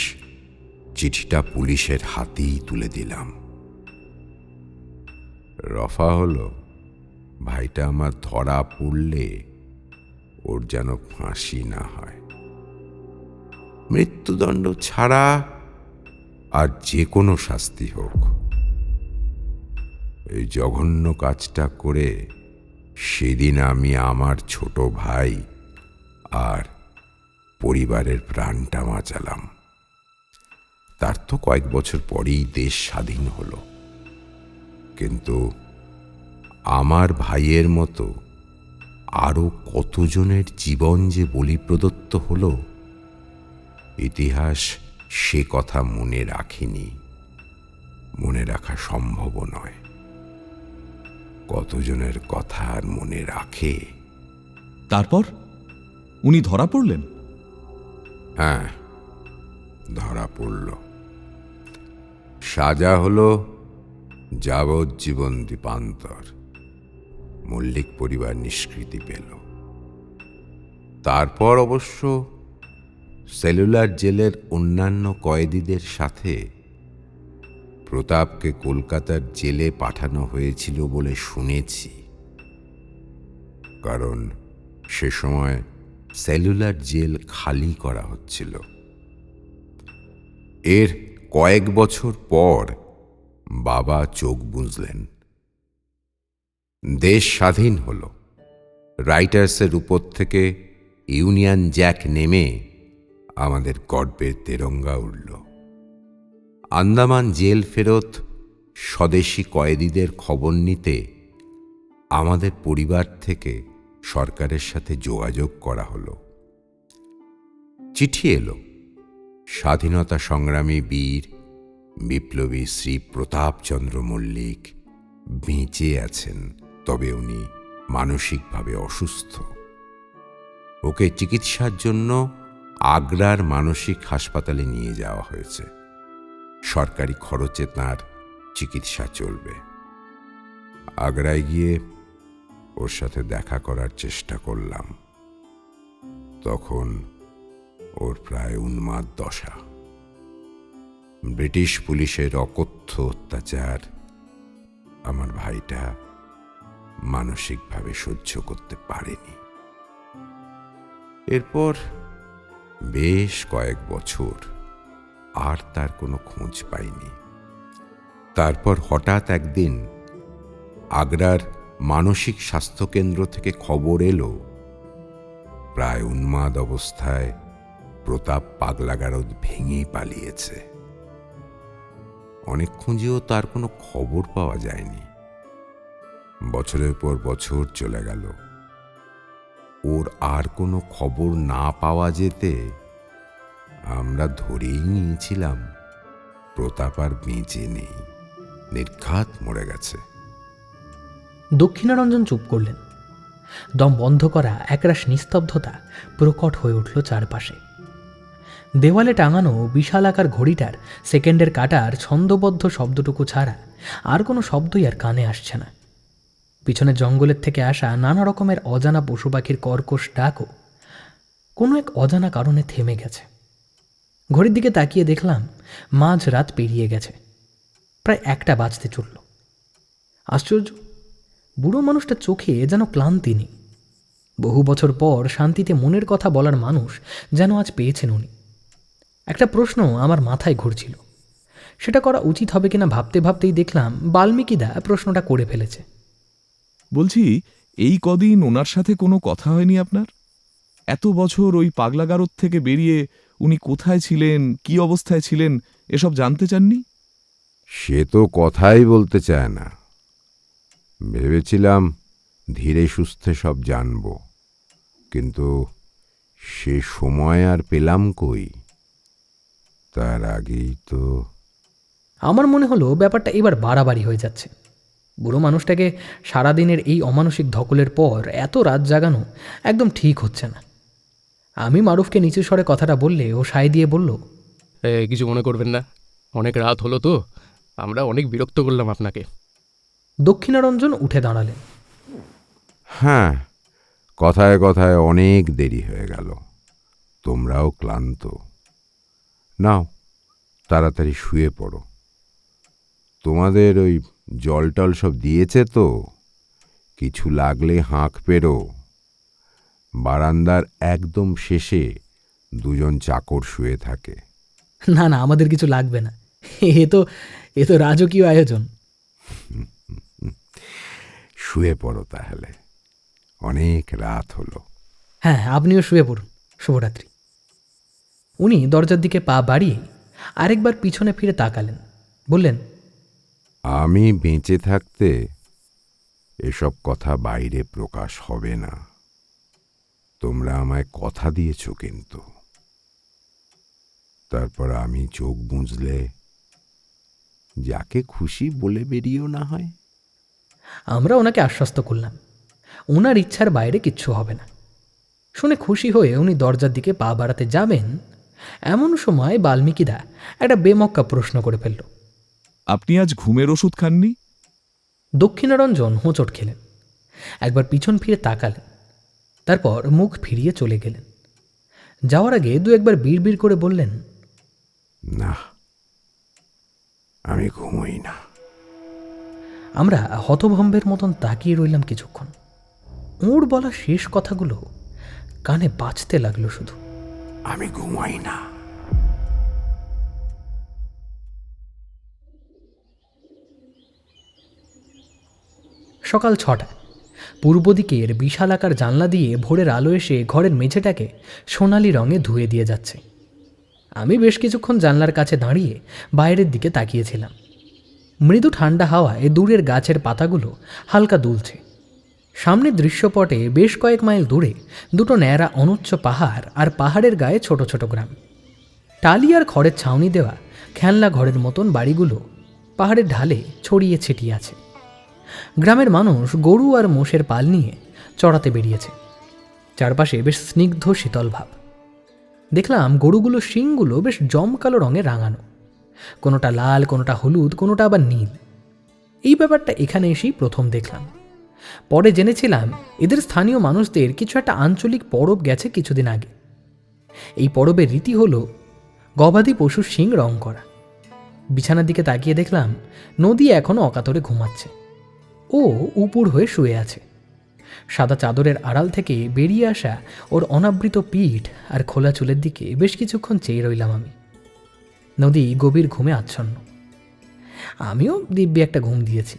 চিঠিটা পুলিশের হাতেই তুলে দিলাম। রফা হলো, ভাইটা আমার ধরা পড়লে ওর যেন ফাঁসি না হয়। মৃত্যুদণ্ড ছাড়া আর যে কোনো শাস্তি হোক। এই জঘন্য কাজটা করে সেদিন আমি আমার ছোট ভাই আর পরিবারের প্রাণটা বাঁচালাম। তার তো কয়েক বছর পরেই দেশ স্বাধীন হলো, কিন্তু আমার ভাইয়ের মতো আরও কতজনের জীবন যে বলি প্রদত্ত হলো, ইতিহাস সে কথা মনে রাখেনি, মনে রাখা সম্ভব নয়। কতজনের কথা আর মনে রাখে? তারপর উনি ধরা পড়লেন? হ্যাঁ, ধরা পড়ল। সাজা হলো যাবজ্জীবন দ্বীপান্তর। মল্লিক পরিবার নিষ্কৃতি পেল। তারপর অবশ্য সেলুলার জেলের অন্যান্য কয়েদিদের সাথে প্রতাপকে কলকাতার জেলে পাঠানো হয়েছিল বলে শুনেছি, কারণ সে সময় সেলুলার জেল খালি করা হচ্ছিল। এর কয়েক বছর পর বাবা চোখ বুঝলেন। দেশ স্বাধীন হল। রাইটার্সের উপর থেকে ইউনিয়ন জ্যাক নেমে আমাদের গর্বের তেরঙ্গা উড়ল। আন্দামান জেল ফেরত স্বদেশী কয়েদিদের খবর নিতে আমাদের পরিবার থেকে সরকারের সাথে যোগাযোগ করা হলো। চিঠি এলো, স্বাধীনতা সংগ্রামী বীর বিপ্লবী শ্রী প্রতাপচন্দ্র মল্লিক বেঁচে আছেন, তবে উনি মানসিকভাবে অসুস্থ। ওকে চিকিৎসার জন্য আগ্রার মানসিক হাসপাতালে নিয়ে যাওয়া হয়েছে। সরকারি খরচে তাঁর চিকিৎসা চলবে। আগ্রায় গিয়ে ওর সাথে দেখা করার চেষ্টা করলাম। তখন ওর প্রায় উন্মাদ দশা। ব্রিটিশ পুলিশের অকথ্য অত্যাচার আমার ভাইটা মানসিকভাবে সহ্য করতে পারেনি। এরপর বেশ কয়েক বছর আর তার কোনো খোঁজ পাইনি। তারপর হঠাৎ একদিন আগ্রার মানসিক স্বাস্থ্যকেন্দ্র থেকে খবর এলো প্রায় উন্মাদ অবস্থায় প্রতাপ পাগলাগারদ ভেঙে পালিয়েছে। অনেক খুঁজেও তার কোনো খবর পাওয়া যায়নি। বছরের পর বছর চলে গেল। ওর আর কোনো খবর না পাওয়া যেতে আমরা ধরেই নিয়েছিলাম প্রতাপ আর বেঁচে নেই, নির্ঘাত মরে গেছে। দক্ষিণারঞ্জন চুপ করলেন। দম বন্ধ করা একরাশ নিস্তব্ধতা প্রকট হয়ে উঠল চারপাশে। দেওয়ালে টাঙানো বিশালাকার ঘড়িটার সেকেন্ডের কাটার ছন্দবদ্ধ শব্দটুকু ছাড়া আর কোনো শব্দই আর কানে আসছে না। পিছনে জঙ্গলের থেকে আসা নানা রকমের অজানা পশু পাখির কর্কশ ডাকও কোনো এক অজানা কারণে থেমে গেছে। ঘড়ির দিকে তাকিয়ে দেখলাম মাঝ রাত পেরিয়ে গেছে, প্রায় 1টা বাজতে চলল। আশ্চর্য, বুড়ো মানুষটা চোখে যেন ক্লান্তি নেই। বহু বছর পর শান্তিতে মনের কথা বলার মানুষ যেন আজ পেয়েছেন উনি। একটা প্রশ্ন আমার মাথায় ঘুরছিল, সেটা করা উচিত হবে কিনা ভাবতে ভাবতেই দেখলাম বাল্মীকিদা প্রশ্নটা করে ফেলেছে। বলছি, এই কদিন ওনার সাথে কোনো কথা হয়নি আপনার? এত বছর ওই পাগলাগারদ থেকে বেরিয়ে উনি কোথায় ছিলেন, কি অবস্থায় ছিলেন, এসব জানতে চাননি? সে তো কথাই বলতে চায় না। ভেবেছিলাম ধীরে সুস্থে সব জানব, কিন্তু সে সময় আর পেলাম কই। তার আগেই তো। আমার মনে হলো ব্যাপারটা এবার বাড়াবাড়ি হয়ে যাচ্ছে। বুড়ো মানুষটাকে সারাদিনের এই অমানসিক ধকলের পর এত রাত জাগানো একদম ঠিক হচ্ছে না। আমি মারুফকে নিচু স্বরে কথাটা বললে ও সায় দিয়ে বলল, কিছু মনে করবেন না, অনেক রাত হলো তো, আমরা অনেক বিরক্ত করলাম আপনাকে। দক্ষিণারঞ্জন উঠে দাঁড়ালেন। হ্যাঁ, কথায় কথায় অনেক দেরি হয়ে গেল। তোমরাও ক্লান্ত। নাও তাড়াতাড়ি শুয়ে পড়ো। তোমাদের ওই জল টল সব দিয়েছে তো? কিছু লাগলে হাঁক পেরো। বারান্দার একদম শেষে 2জন চাকর শুয়ে থাকে। না না, আমাদের কিছু লাগবে না, এ তো রাজকীয় আয়োজন। শুয়ে পড়ো তাহলে, অনেক রাত হলো। হ্যাঁ, আপনিও শুয়ে পড়ুন। শুভরাত্রি। উনি দরজার দিকে পা বাড়িয়ে আরেকবার পিছনে ফিরে তাকালেন, বললেন, আমি বেঁচে থাকতে এসব কথা বাইরে প্রকাশ হবে না। তোমরা আমায় কথা দিয়েছ কিন্তু। তারপর আমি চোখ বুঝলে যাকে খুশি বলে বেরিয়েও না হয়। আমরা ওনাকে আশ্বস্ত করলাম ওনার ইচ্ছার বাইরে কিচ্ছু হবে না। শুনে খুশি হয়ে উনি দরজার দিকে পা বাড়াতে যাবেন, এমন সময় বাল্মীকিদা একটা বেমক্কা প্রশ্ন করে ফেলল, আপনি আজ ঘুমের ওষুধ খাননি? দক্ষিণারঞ্জন হোঁচট খেলেন, একবার পিছন ফিরে তাকালেন, তারপর মুখ ফিরিয়ে চলে গেলেন। যাওয়ার আগে 2-1বার বিড়বিড় করে বললেন, না, আমি ঘুমোই না। আমরা হতভম্বের মতন তাকিয়ে রইলাম কিছুক্ষণ। ওর বলা শেষ কথাগুলো কানে বাজতে লাগলো শুধু, আমি ঘুমাই না। সকাল 6টা। পূর্ব দিকের বিশালাকার জানলা দিয়ে ভোরের আলো এসে ঘরের মেঝেটাকে সোনালি রঙে ধুয়ে দিয়ে যাচ্ছে। আমি বেশ কিছুক্ষণ জানলার কাছে দাঁড়িয়ে বাইরের দিকে তাকিয়েছিলাম। মৃদু ঠান্ডা হাওয়ায় দূরের গাছের পাতাগুলো হালকা দুলছে। সামনের দৃশ্যপটে বেশ কয়েক মাইল দূরে দুটো ন্যাড়া অনুচ্চ পাহাড় আর পাহাড়ের গায়ে ছোট ছোট গ্রাম। টালি আর খড়ের ছাউনি দেওয়া খেলনা ঘরের মতন বাড়িগুলো পাহাড়ের ঢালে ছড়িয়ে ছিটিয়ে আছে। গ্রামের মানুষ গরু আর মোষের পাল নিয়ে চড়াতে বেরিয়েছে। চারপাশে বেশ স্নিগ্ধ শীতল ভাব। দেখলাম গরুগুলোর শিংগুলো বেশ জমকালো রঙে রাঙানো, কোনোটা লাল, কোনোটা হলুদ, কোনোটা আবার নীল। এই ব্যাপারটা এখানে এসেই প্রথম দেখলাম। পরে জেনেছিলাম এদের স্থানীয় মানুষদের কিছু একটা আঞ্চলিক পরব গেছে কিছুদিন আগে। এই পরবের রীতি হলো গবাদি পশুর শিং রং করা। বিছানার দিকে তাকিয়ে দেখলাম নদী এখনও অকাতরে ঘুমাচ্ছে। ও উপুর হয়ে শুয়ে আছে। সাদা চাদরের আড়াল থেকে বেরিয়ে আসা ওর অনাবৃত পিঠ আর খোলা চুলের দিকে বেশ কিছুক্ষণ চেয়ে রইলাম আমি। নদী গভীর ঘুমে আচ্ছন্ন। আমিও দিব্যি একটা ঘুম দিয়েছি।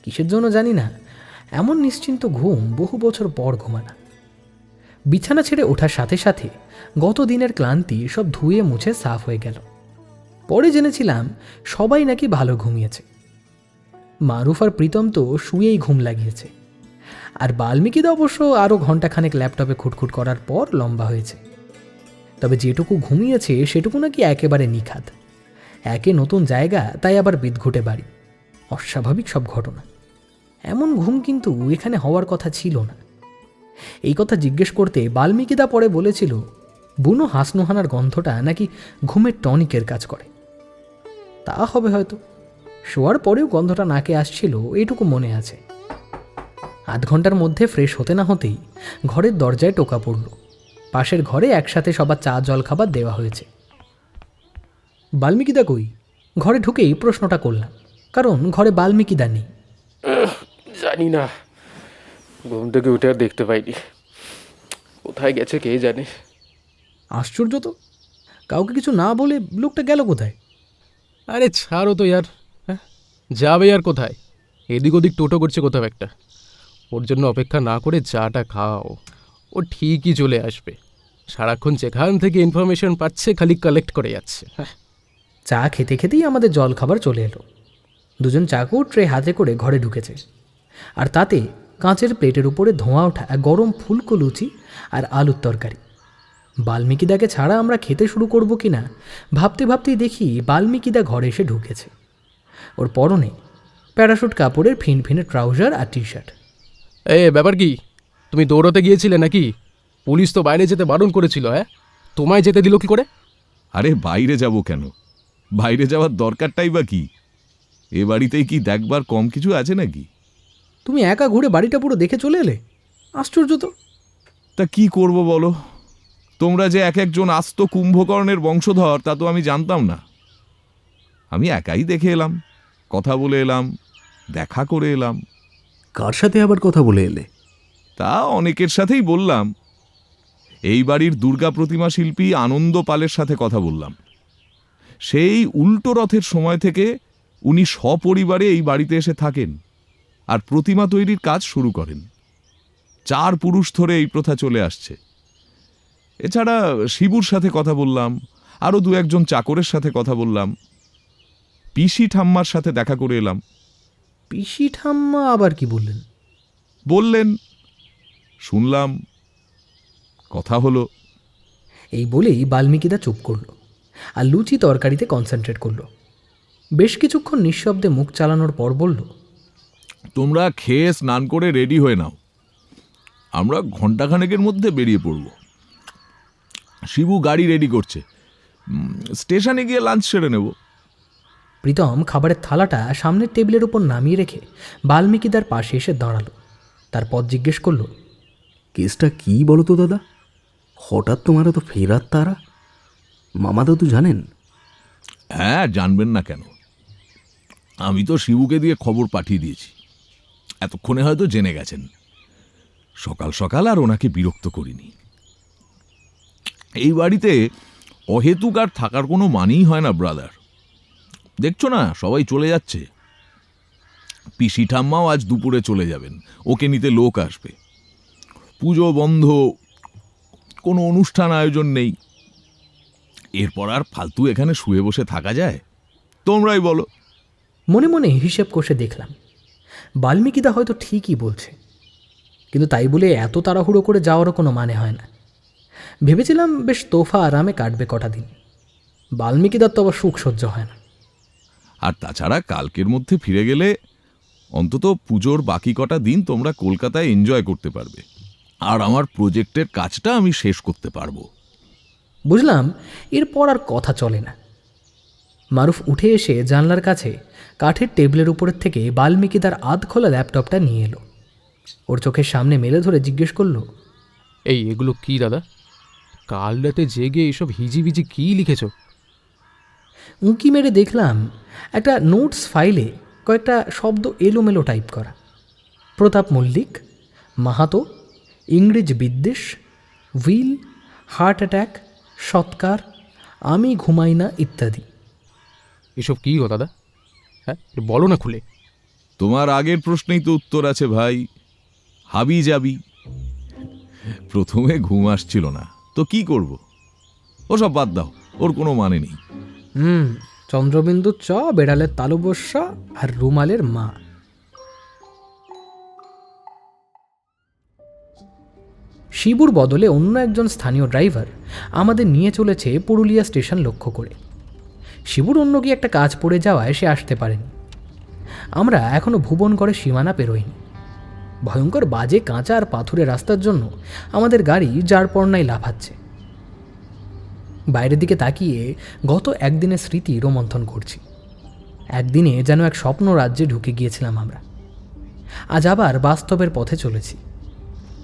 কিসের জন্য জানি না, এমন নিশ্চিন্ত ঘুম বহু বছর পর ঘুমানা। বিছানা ছেড়ে ওঠার সাথে সাথে গত দিনের ক্লান্তি সব ধুয়ে মুছে সাফ হয়ে গেল। পরে জেনেছিলাম সবাই নাকি ভালো ঘুমিয়েছে। মারুফ আর প্রীতম তো শুয়েই ঘুম লাগিয়েছে, আর বাল্মীকিদা অবশ্য আরও ঘণ্টাখানেক ল্যাপটপে খুটখুট করার পর লম্বা হয়েছে। তবে যেটুকু ঘুমিয়েছে সেটুকু নাকি একেবারে নিখাত। একে নতুন জায়গা, তাই আবার বিদঘুটে বাড়ি, অস্বাভাবিক সব ঘটনা। এমন ঘুম কিন্তু এখানে হওয়ার কথা ছিল না। এই কথা জিজ্ঞেস করতে বাল্মীকিদা পরে বলেছিল বুনো হাসনুহানার গন্ধটা নাকি ঘুমের টনিকের কাজ করে। তা হবে হয়তো। শোয়ার পরেও গন্ধটা নাকে আসছিল, এইটুকু মনে আছে। আধ ঘন্টার মধ্যে ফ্রেশ হতে না হতেই ঘরের দরজায় টোকা পড়ল। পাশের ঘরে একসাথে সবার চা জল খাবার দেওয়া হয়েছে। বাল্মীকিদা কই? ঘরে ঢুকেই প্রশ্নটা করলাম, কারণ ঘরে বাল্মীকিদা নেই। জানি না, ঘুম থেকে উঠে আর দেখতে পাইনি। কোথায় গেছে কে জানে। আশ্চর্য তো, কাউকে কিছু না বলে লোকটা গেল কোথায়? আরে ছাড়ো তো ইয়ার। হ্যাঁ, যাবে আর কোথায়? এদিক ওদিক টোটো করছে কোথাও একটা। ওর জন্য অপেক্ষা না করে চাটা খাও, ও ঠিকই চলে আসবে। সারাক্ষণ যেখান থেকে ইনফরমেশন পাচ্ছে খালি কালেক্ট করে যাচ্ছে। হ্যাঁ, চা খেতে খেতেই আমাদের জল খাবার চলে এলো। দুজন চাকু ট্রে হাতে করে ঘরে ঢুকেছে, আর তাতে কাঁচের প্লেটের উপরে ধোঁয়া ওঠা গরম ফুলকো লুচি আর আলুর তরকারি। বাল্মীকিদাকে ছাড়া আমরা খেতে শুরু করব কি না ভাবতে ভাবতেই দেখি বাল্মীকিদা ঘরে এসে ঢুকেছে। ওর পরনে প্যারাশুট কাপড়ের ফিনফিনে ট্রাউজার আর টি শার্ট। ব্যাপার কি? তুমি দৌড়াতে গিয়েছিলে নাকি? পুলিশ তো বাইরে যেতে বারণ করেছিল। হ্যাঁ, তোমায় যেতে দিল কি করে? আরে বাইরে যাব কেন? বাইরে যাওয়ার দরকারটাই বা কি? এ বাড়িতেই কি দেখবার কম কিছু আছে নাকি? তুমি একা ঘুরে বাড়িটা পুরো দেখে চলে এলে? আশ্চর্য তো। তা কি করব বলো? তোমরা যে এক একজন আস্ত কুম্ভকর্ণের বংশধর তা তো আমি জানতাম না। আমি একাই দেখে এলাম, কথা বলে এলাম, দেখা করে এলাম। কার সাথে আবার কথা বলে এলে? তা অনেকের সাথেই বললাম। এই বাড়ির দুর্গা প্রতিমা শিল্পী আনন্দ পালের সাথে কথা বললাম। সেই উল্টো রথের সময় থেকে উনি সপরিবারে এই বাড়িতে এসে থাকেন আর প্রতিমা তৈরির কাজ শুরু করেন। 4 পুরুষ ধরে এই প্রথা চলে আসছে। এছাড়া শিবুর সাথে কথা বললাম, আরও 2-1 চাকরের সাথে কথা বললাম, পিসি ঠাম্মার সাথে দেখা করে এলাম। পিসি ঠাম্মা আবার কি বললেন? বললেন, শুনলাম, কথা হলো। এই বলেই বাল্মীকিদা চুপ করল আর লুচি তরকারিতে কনসেন্ট্রেট করল। বেশ কিছুক্ষণ নিঃশব্দে মুখ চালানোর পর বলল, তোমরা খেয়ে স্নান করে রেডি হয়ে নাও, আমরা ঘণ্টাখানেকের মধ্যে বেরিয়ে পড়ব। শিবু গাড়ি রেডি করছে, স্টেশনে গিয়ে লাঞ্চ সেরে নেব। প্রীতম খাবারের থালাটা সামনের টেবিলের উপর নামিয়ে রেখে বাল্মীকিদার পাশে এসে দাঁড়ালো। তারপর জিজ্ঞেস করল, কেসটা কি বলো তো দাদা? হঠাৎ তোমার তো ফেরার তারা? মামাদা তো জানেন? হ্যাঁ, জানবেন না কেন? আমি তো শিবুকে দিয়ে খবর পাঠিয়ে দিয়েছি। এতক্ষণে হয়তো জেনে গেছেন। সকাল সকাল আর ওনাকে বিরক্ত করিনি। এই বাড়িতে অহেতুক আর থাকার কোনো মানেই হয় না ব্রাদার। দেখছো না, সবাই চলে যাচ্ছে। পিসি ঠাম্মাও আজ দুপুরে চলে যাবেন, ওকে নিতে লোক আসবে। পুজো বন্ধ, কোনো অনুষ্ঠান আয়োজন নেই। এরপর আর ফালতু এখানে শুয়ে বসে থাকা যায়? তোমরাই বলো। মনে মনে হিসেব কষে দেখলাম বাল্মীকিদা হয়তো ঠিকই বলছে, কিন্তু তাই বলে এত তাড়াহুড়ো করে যাওয়ারও কোনো মানে হয় না। ভেবেছিলাম বেশ তোফা আরামে কাটবে কটা দিন। বাল্মীকিদার তো আবার সুখ সহ্য হয় না। আর তাছাড়া কালকের মধ্যে ফিরে গেলে অন্তত পুজোর বাকি কটা দিন তোমরা কলকাতায় এনজয় করতে পারবে, আর আমার প্রজেক্টের কাজটা আমি শেষ করতে পারবো। বুঝলাম এরপর আর কথা চলে না। মারুফ উঠে এসে জানলার কাছে কাঠের টেবিলের উপরের থেকে বাল্মীকিদার আধ খোলা ল্যাপটপটা নিয়ে এলো। ওর চোখের সামনে মেলে ধরে জিজ্ঞেস করলো, এগুলো কি দাদা? কাল রাতে জেগে এসব হিজিবিজি কি লিখেছ? উঁকি মেরে দেখলাম একটা নোটস ফাইলে কয়েকটা শব্দ এলোমেলো টাইপ করা। প্রতাপ মল্লিক, মাহাতো, ইংরেজ বিদ্বেষ, হুইল, হার্ট অ্যাটাক, সৎকার, আমি ঘুমাই না ইত্যাদি। এসব কি গো দাদা? হ্যাঁ, বলো না খুলে। তোমার আগের প্রশ্নেই তো উত্তর আছে ভাই, হাবি যাবি। প্রথমে ঘুম আসছিল না তো কি করব, ওসব বাদ দাও, ওর কোনো মানে নেই। চন্দ্রবিন্দু চ, বেড়ালের তালুবস্যা আর রুমালের মা। শিবুর বদলে অন্য একজন স্থানীয় ড্রাইভার আমাদের নিয়ে চলেছে পুরুলিয়া স্টেশন লক্ষ্য করে। শিবুর অন্য কি একটা কাজ পড়ে যাওয়ায় সে আসতে পারেনি। আমরা এখনো ভুবনগড়ের সীমানা পেরোইনি। ভয়ঙ্কর বাজে কাঁচা আর পাথুরে রাস্তার জন্য আমাদের গাড়ি যার পর্নায় লাফাচ্ছে। বাইরের দিকে তাকিয়ে গত একদিনের স্মৃতি রোমন্থন করছি। একদিনে যেন এক স্বপ্ন রাজ্যে ঢুকে গিয়েছিলাম আমরা। আজ আবার বাস্তবের পথে চলেছি।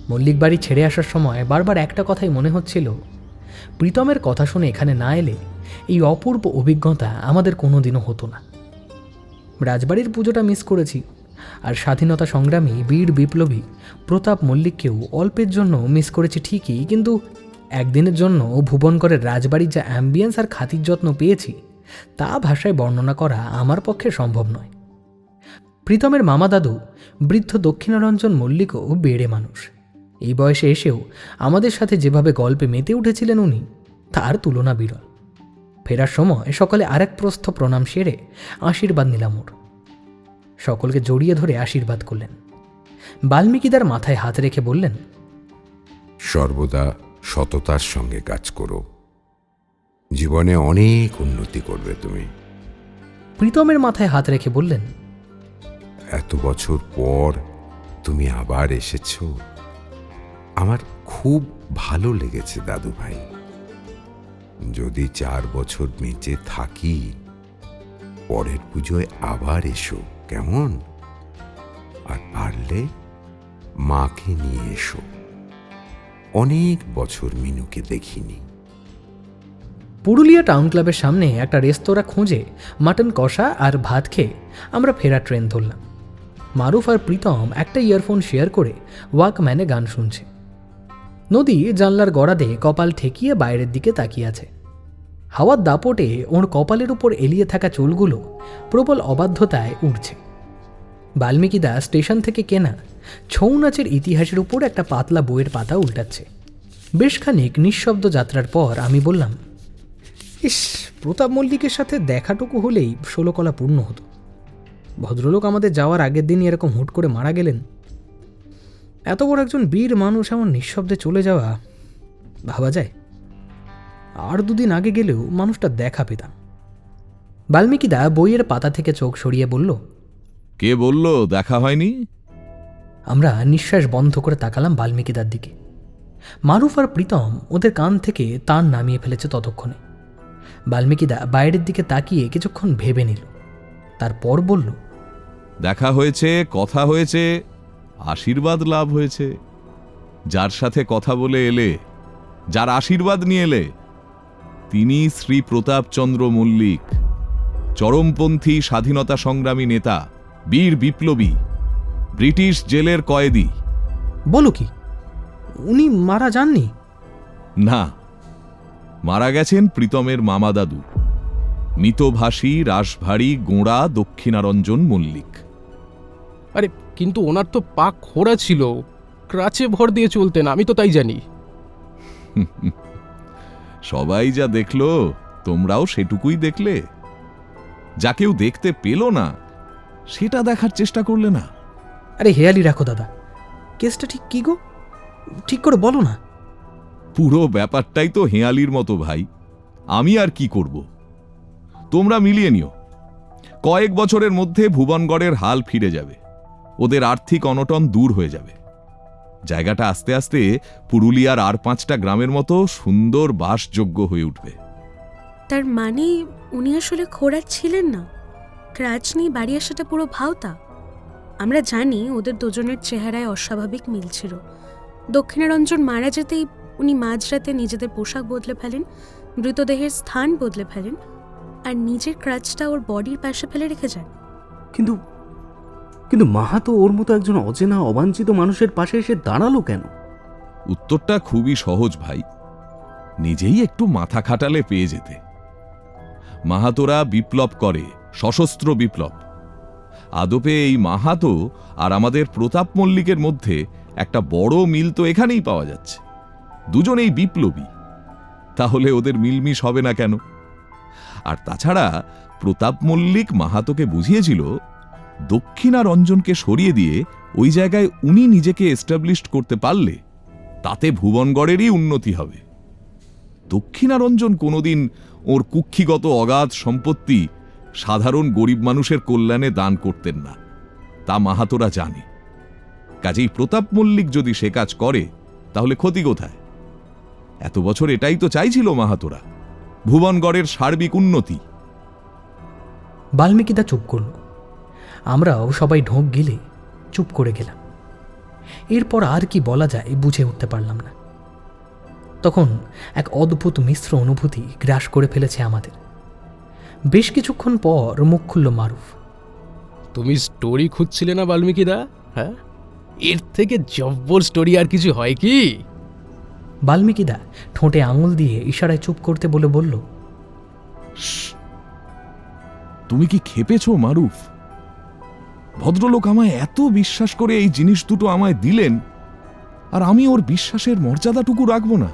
মল্লিক বাড়ি ছেড়ে আসার সময় বারবার একটা কথাই মনে হচ্ছিল, প্রীতমের কথা শুনে এখানে না এলে এই অপূর্ব অভিজ্ঞতা আমাদের কোনোদিনও হতো না। রাজবাড়ির পুজোটা মিস করেছি, আর স্বাধীনতা সংগ্রামী বীর বিপ্লবী প্রতাপ মল্লিককেও অল্পের জন্য মিস করেছি ঠিকই, কিন্তু একদিনের জন্য ভুবনগড়ের রাজবাড়ির যা অ্যাম্বিয়েন্স আর খাতির যত্ন পেয়েছি তা ভাষায় বর্ণনা করা আমার পক্ষে সম্ভব নয়। প্রীতমের মামা দাদু বৃদ্ধ দক্ষিণারঞ্জন মল্লিকও বেড়ে মানুষ। এই বয়সে এসেও আমাদের সাথে যেভাবে গল্পে মেতে উঠেছিলেন উনি, তার তুলনা বিরল। ফেরার সময় সকালে আরেক প্রস্থ প্রণাম সেরে আশীর্বাদ নিলাম ওর। সকলকে জড়িয়ে ধরে আশীর্বাদ করলেন। বাল্মীকিদার মাথায় হাত রেখে বললেন, সর্বদা সততার সঙ্গে কাজ করো, জীবনে অনেক উন্নতি করবে তুমি। প্রীতমের মাথায় হাত রেখে বললেন, এত বছর পর তুমি আবার এসেছ, আমার খুব ভালো লেগেছে দাদু ভাই। যদি 4 বছর বেঁচে থাকি, পরের পুজোয় আবার এসো কেমন? আর পারলে মাকে নিয়ে এসো, অনেক বছর মিনুকে দেখিনি। পুরুলিয়া টাউন ক্লাবের সামনে একটা রেস্তোরাঁ খুঁজে মাটন কষা আর ভাত খেয়ে আমরা ফেরার ট্রেন ধরলাম। মারুফ আর প্রীতম একটা ইয়ারফোন শেয়ার করে ওয়াকম্যানে গান শুনছে। নদী জানলার গড়াদে কপাল ঠেকিয়ে বাইরের দিকে তাকিয়ে আছে। হাওয়ার দাপটে ওর কপালের উপর এলিয়ে থাকা চুলগুলো প্রবল অবাধ্যতায় উড়ছে। বাল্মীকিদা স্টেশন থেকে কেনা ছৌ নাচের ইতিহাসের উপর একটা পাতলা বইয়ের পাতা উল্টাচ্ছে। বেশ খানিক নিঃশব্দ যাত্রার পর আমি বললাম, ইস, প্রতাপ মল্লিকের সাথে দেখাটুকু হলেই 16 কলা পূর্ণ হতো। ভদ্রলোক আমাদের যাওয়ার আগের দিনই এরকম হুট করে মারা গেলেন। এত বড় একজন বীর মানুষ এমন নিঃশব্দে চলে যাওয়া ভাবা যায়? আর 2 দিন আগে গেলেও মানুষটা দেখা পেতাম। বাল্মীকিদা বইয়ের পাতা থেকে চোখ সরিয়ে বলল, কে বলল দেখা হয়নি? আমরা নিঃশ্বাস বন্ধ করে তাকালাম বাল্মীকিদার দিকে। মারুফ আর প্রীতম ওদের কান থেকে তার নামিয়ে ফেলেছে ততক্ষণে। বাল্মীকিদা বাইরের দিকে তাকিয়ে কিছুক্ষণ ভেবে নিল, তারপর বলল, দেখা হয়েছে, কথা হয়েছে, আশীর্বাদ লাভ হয়েছে। যার সাথে কথা বলে এলে, যার আশীর্বাদ নিয়ে এলে, তিনি শ্রী প্রতাপচন্দ্র মল্লিক, চরমপন্থী স্বাধীনতা সংগ্রামী নেতা, বীর বিপ্লবী, ব্রিটিশ জেলের কয়েদি। বলো কি, উনি মারা যাননি? না, মারা গেছেন প্রীতমের মামা দাদু, মিতভাষী রাসভারী গোঁড়া দক্ষিণারঞ্জন মল্লিক। আরে কিন্তু ওনার তো পা খোড়া ছিল, ক্রাচে ভর দিয়ে চলতেন, আমি তো তাই জানি। সবাই যা দেখলো তোমরাও সেটুকুই দেখলে। যা কেউ দেখতে পেল না সেটা দেখার চেষ্টা করলে না। আরে হেয়ালি রাখো দাদা, কেসটা ঠিক কি গো, ঠিক করে বলো না। পুরো ব্যাপারটাই তো হেঁয়ালির মতো ভাই, আমি আর কি করব। তোমরা মিলিয়ে নিও, কয়েক বছরের মধ্যে ভুবনগড়ের হাল ফিরে যাবে, ওদের আর্থিক অনটন দূর হয়ে যাবে। জায়গাটা আস্তে আস্তে পুরুলিয়ার আর 5টা গ্রামের মতো সুন্দর বাসযোগ্য হয়ে উঠবে। তার মানে উনি আসলে খোড়ার ছিলেন না, ক্রাচ নিয়ে বাড়ি আসাটা পুরো ভাওতা। আমরা জানি ওদের দুজনের চেহারায় অস্বাভাবিক মিল ছিল। দক্ষিণারঞ্জন মারা যেতেই উনি মাঝরাতে নিজেদের পোশাক বদলে ফেলেন, মৃতদেহের স্থান বদলে ফেলেন, আর নিজের ক্রাচটা ওর বডির পাশে ফেলে রেখে যান। কিন্তু কিন্তু মাহাতো ওর মতো একজন অচেনা অবাঞ্ছিত মানুষের পাশে এসে দাঁড়ালো কেন? উত্তরটা খুবই সহজ ভাই, নিজেই একটু মাথা খাটালে পেয়ে যেতে। মাহাতোরা বিপ্লব করে, সশস্ত্র বিপ্লব। আদপে এই মাহাতো আর আমাদের প্রতাপ মল্লিকের মধ্যে একটা বড় মিল তো এখানেই পাওয়া যাচ্ছে। দুজনেই বিপ্লবী, তাহলে ওদের মিলমিশ হবে না কেন? আর তাছাড়া প্রতাপ মল্লিক মাহাতোকে বুঝিয়েছিল দক্ষিণারঞ্জনকে সরিয়ে দিয়ে ওই জায়গায় উনি নিজেকে এস্টাবলিশড করতে পারলে তাতে ভুবনগড়েরই উন্নতি হবে। দক্ষিণারঞ্জন কোনোদিন ওর কুক্ষিগত অগাধ সম্পত্তি সাধারণ গরিব মানুষের কল্যাণে দান করতেন না, তা মাহাতোরা জানে। কাজেই প্রতাপ মল্লিক যদি সে কাজ করে তাহলে ক্ষতি কোথায়? এত বছর এটাই তো চাইছিল মাহাতোরা, ভুবনগড়ের সার্বিক উন্নতি। বাল্মীকিদা চুপ করল, আমরাও সবাই ঢোক গিলে চুপ করে গেলাম। এরপর আর কি বলা যায় বুঝে উঠতে পারলাম না। তখন এক অদ্ভুত মিশ্র অনুভূতি গ্রাস করে ফেলেছে আমাদের। বেশ কিছুক্ষণ পর মুখ খুলল মারুফ। তুমি স্টোরি খুঁজছিলে না বাল্মীকিদা? হ্যাঁ, এর থেকে জব্বর স্টোরি আর কিছু হয় কি? বাল্মীকিদা ঠোঁটে আঙুল দিয়ে ইশারায় চুপ করতে বলে বলল, তুমি কি খেপেছ মারুফ? ভদ্রলোক আমায় এত বিশ্বাস করে এই জিনিস দুটো আমায় দিলেন, আর আমি ওর বিশ্বাসের মর্যাদাটুকু রাখব না?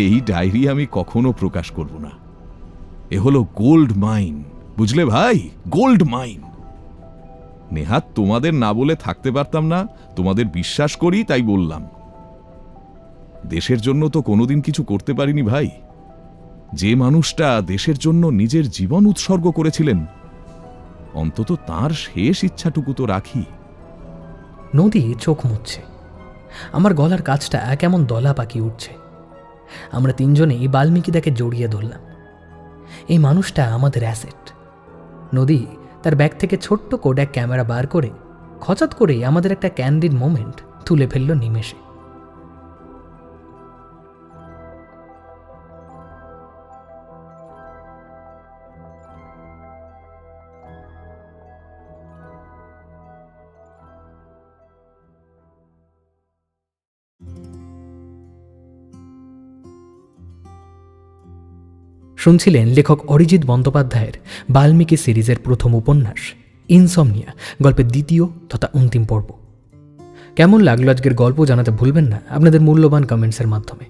এই ডায়েরি আমি কখনো প্রকাশ করব না। এ হলো গোল্ড মাইন, বুঝলে ভাই, গোল্ড মাইন। নেহাত তোমাদের না বলে থাকতে পারতাম না, তোমাদের বিশ্বাস করি তাই বললাম। দেশের জন্য তো কোনোদিন কিছু করতে পারিনি ভাই। যে মানুষটা দেশের জন্য নিজের জীবন উৎসর্গ করেছিলেন, অন্তত তার শেষ ইচ্ছাটুকু তো রাখি। নদী চোখ মুছছে, আমার গলার কাছটা কেমন দলা পাকিয়ে উঠছে। আমরা তিনজনেই বাল্মীকিদাকে জড়িয়ে ধরলাম। এই মানুষটা আমাদের অ্যাসেট। নদী তার ব্যাগ থেকে ছোট্ট কোডাক ক্যামেরা বার করে খচাত করেই আমাদের একটা ক্যান্ডিড মোমেন্ট তুলে ফেলল নিমেষে। শুনছিলেন লেখক অরিজিৎ বন্দ্যোপাধ্যায়ের বাল্মীকি সিরিজের প্রথম উপন্যাস ইনসমনিয়া গল্পের দ্বিতীয় তথা অন্তিম পর্ব। কেমন লাগলো আজকের গল্প জানাতে ভুলবেন না আপনাদের মূল্যবান কমেন্টসের মাধ্যমে।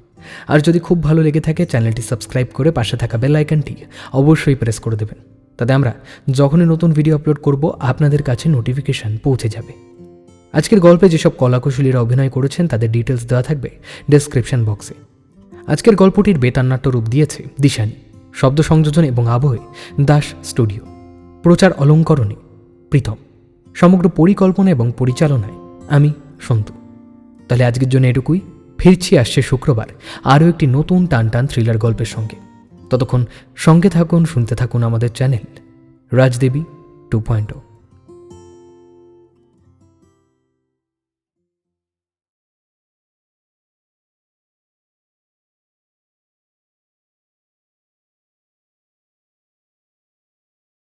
আর যদি খুব ভালো লেগে থাকে চ্যানেলটি সাবস্ক্রাইব করে পাশে থাকা বেল আইকনটি অবশ্যই প্রেস করে দেবেন, তাতে আমরা যখনই নতুন ভিডিও আপলোড করব আপনাদের কাছে নোটিফিকেশান পৌঁছে যাবে। আজকের গল্পে যেসব কলাকুশলীরা অভিনয় করেছেন তাদের ডিটেলস দেওয়া থাকবে ডেসক্রিপশন বক্সে। আজকের গল্পটির বেতারনাট্য রূপ দিয়েছে দিশানি, শব্দ সংযোজন এবং আবহে দাস স্টুডিও, প্রচার অলঙ্করণে প্রীতম, সমগ্র পরিকল্পনা এবং পরিচালনায় আমি সন্তু। তাহলে আজকের জন্য এটুকুই। ফিরছি আসছে শুক্রবার আরও একটি নতুন টানটান থ্রিলার গল্পের সঙ্গে। ততক্ষণ সঙ্গে থাকুন, শুনতে থাকুন আমাদের চ্যানেল রাজদেবী 2.0।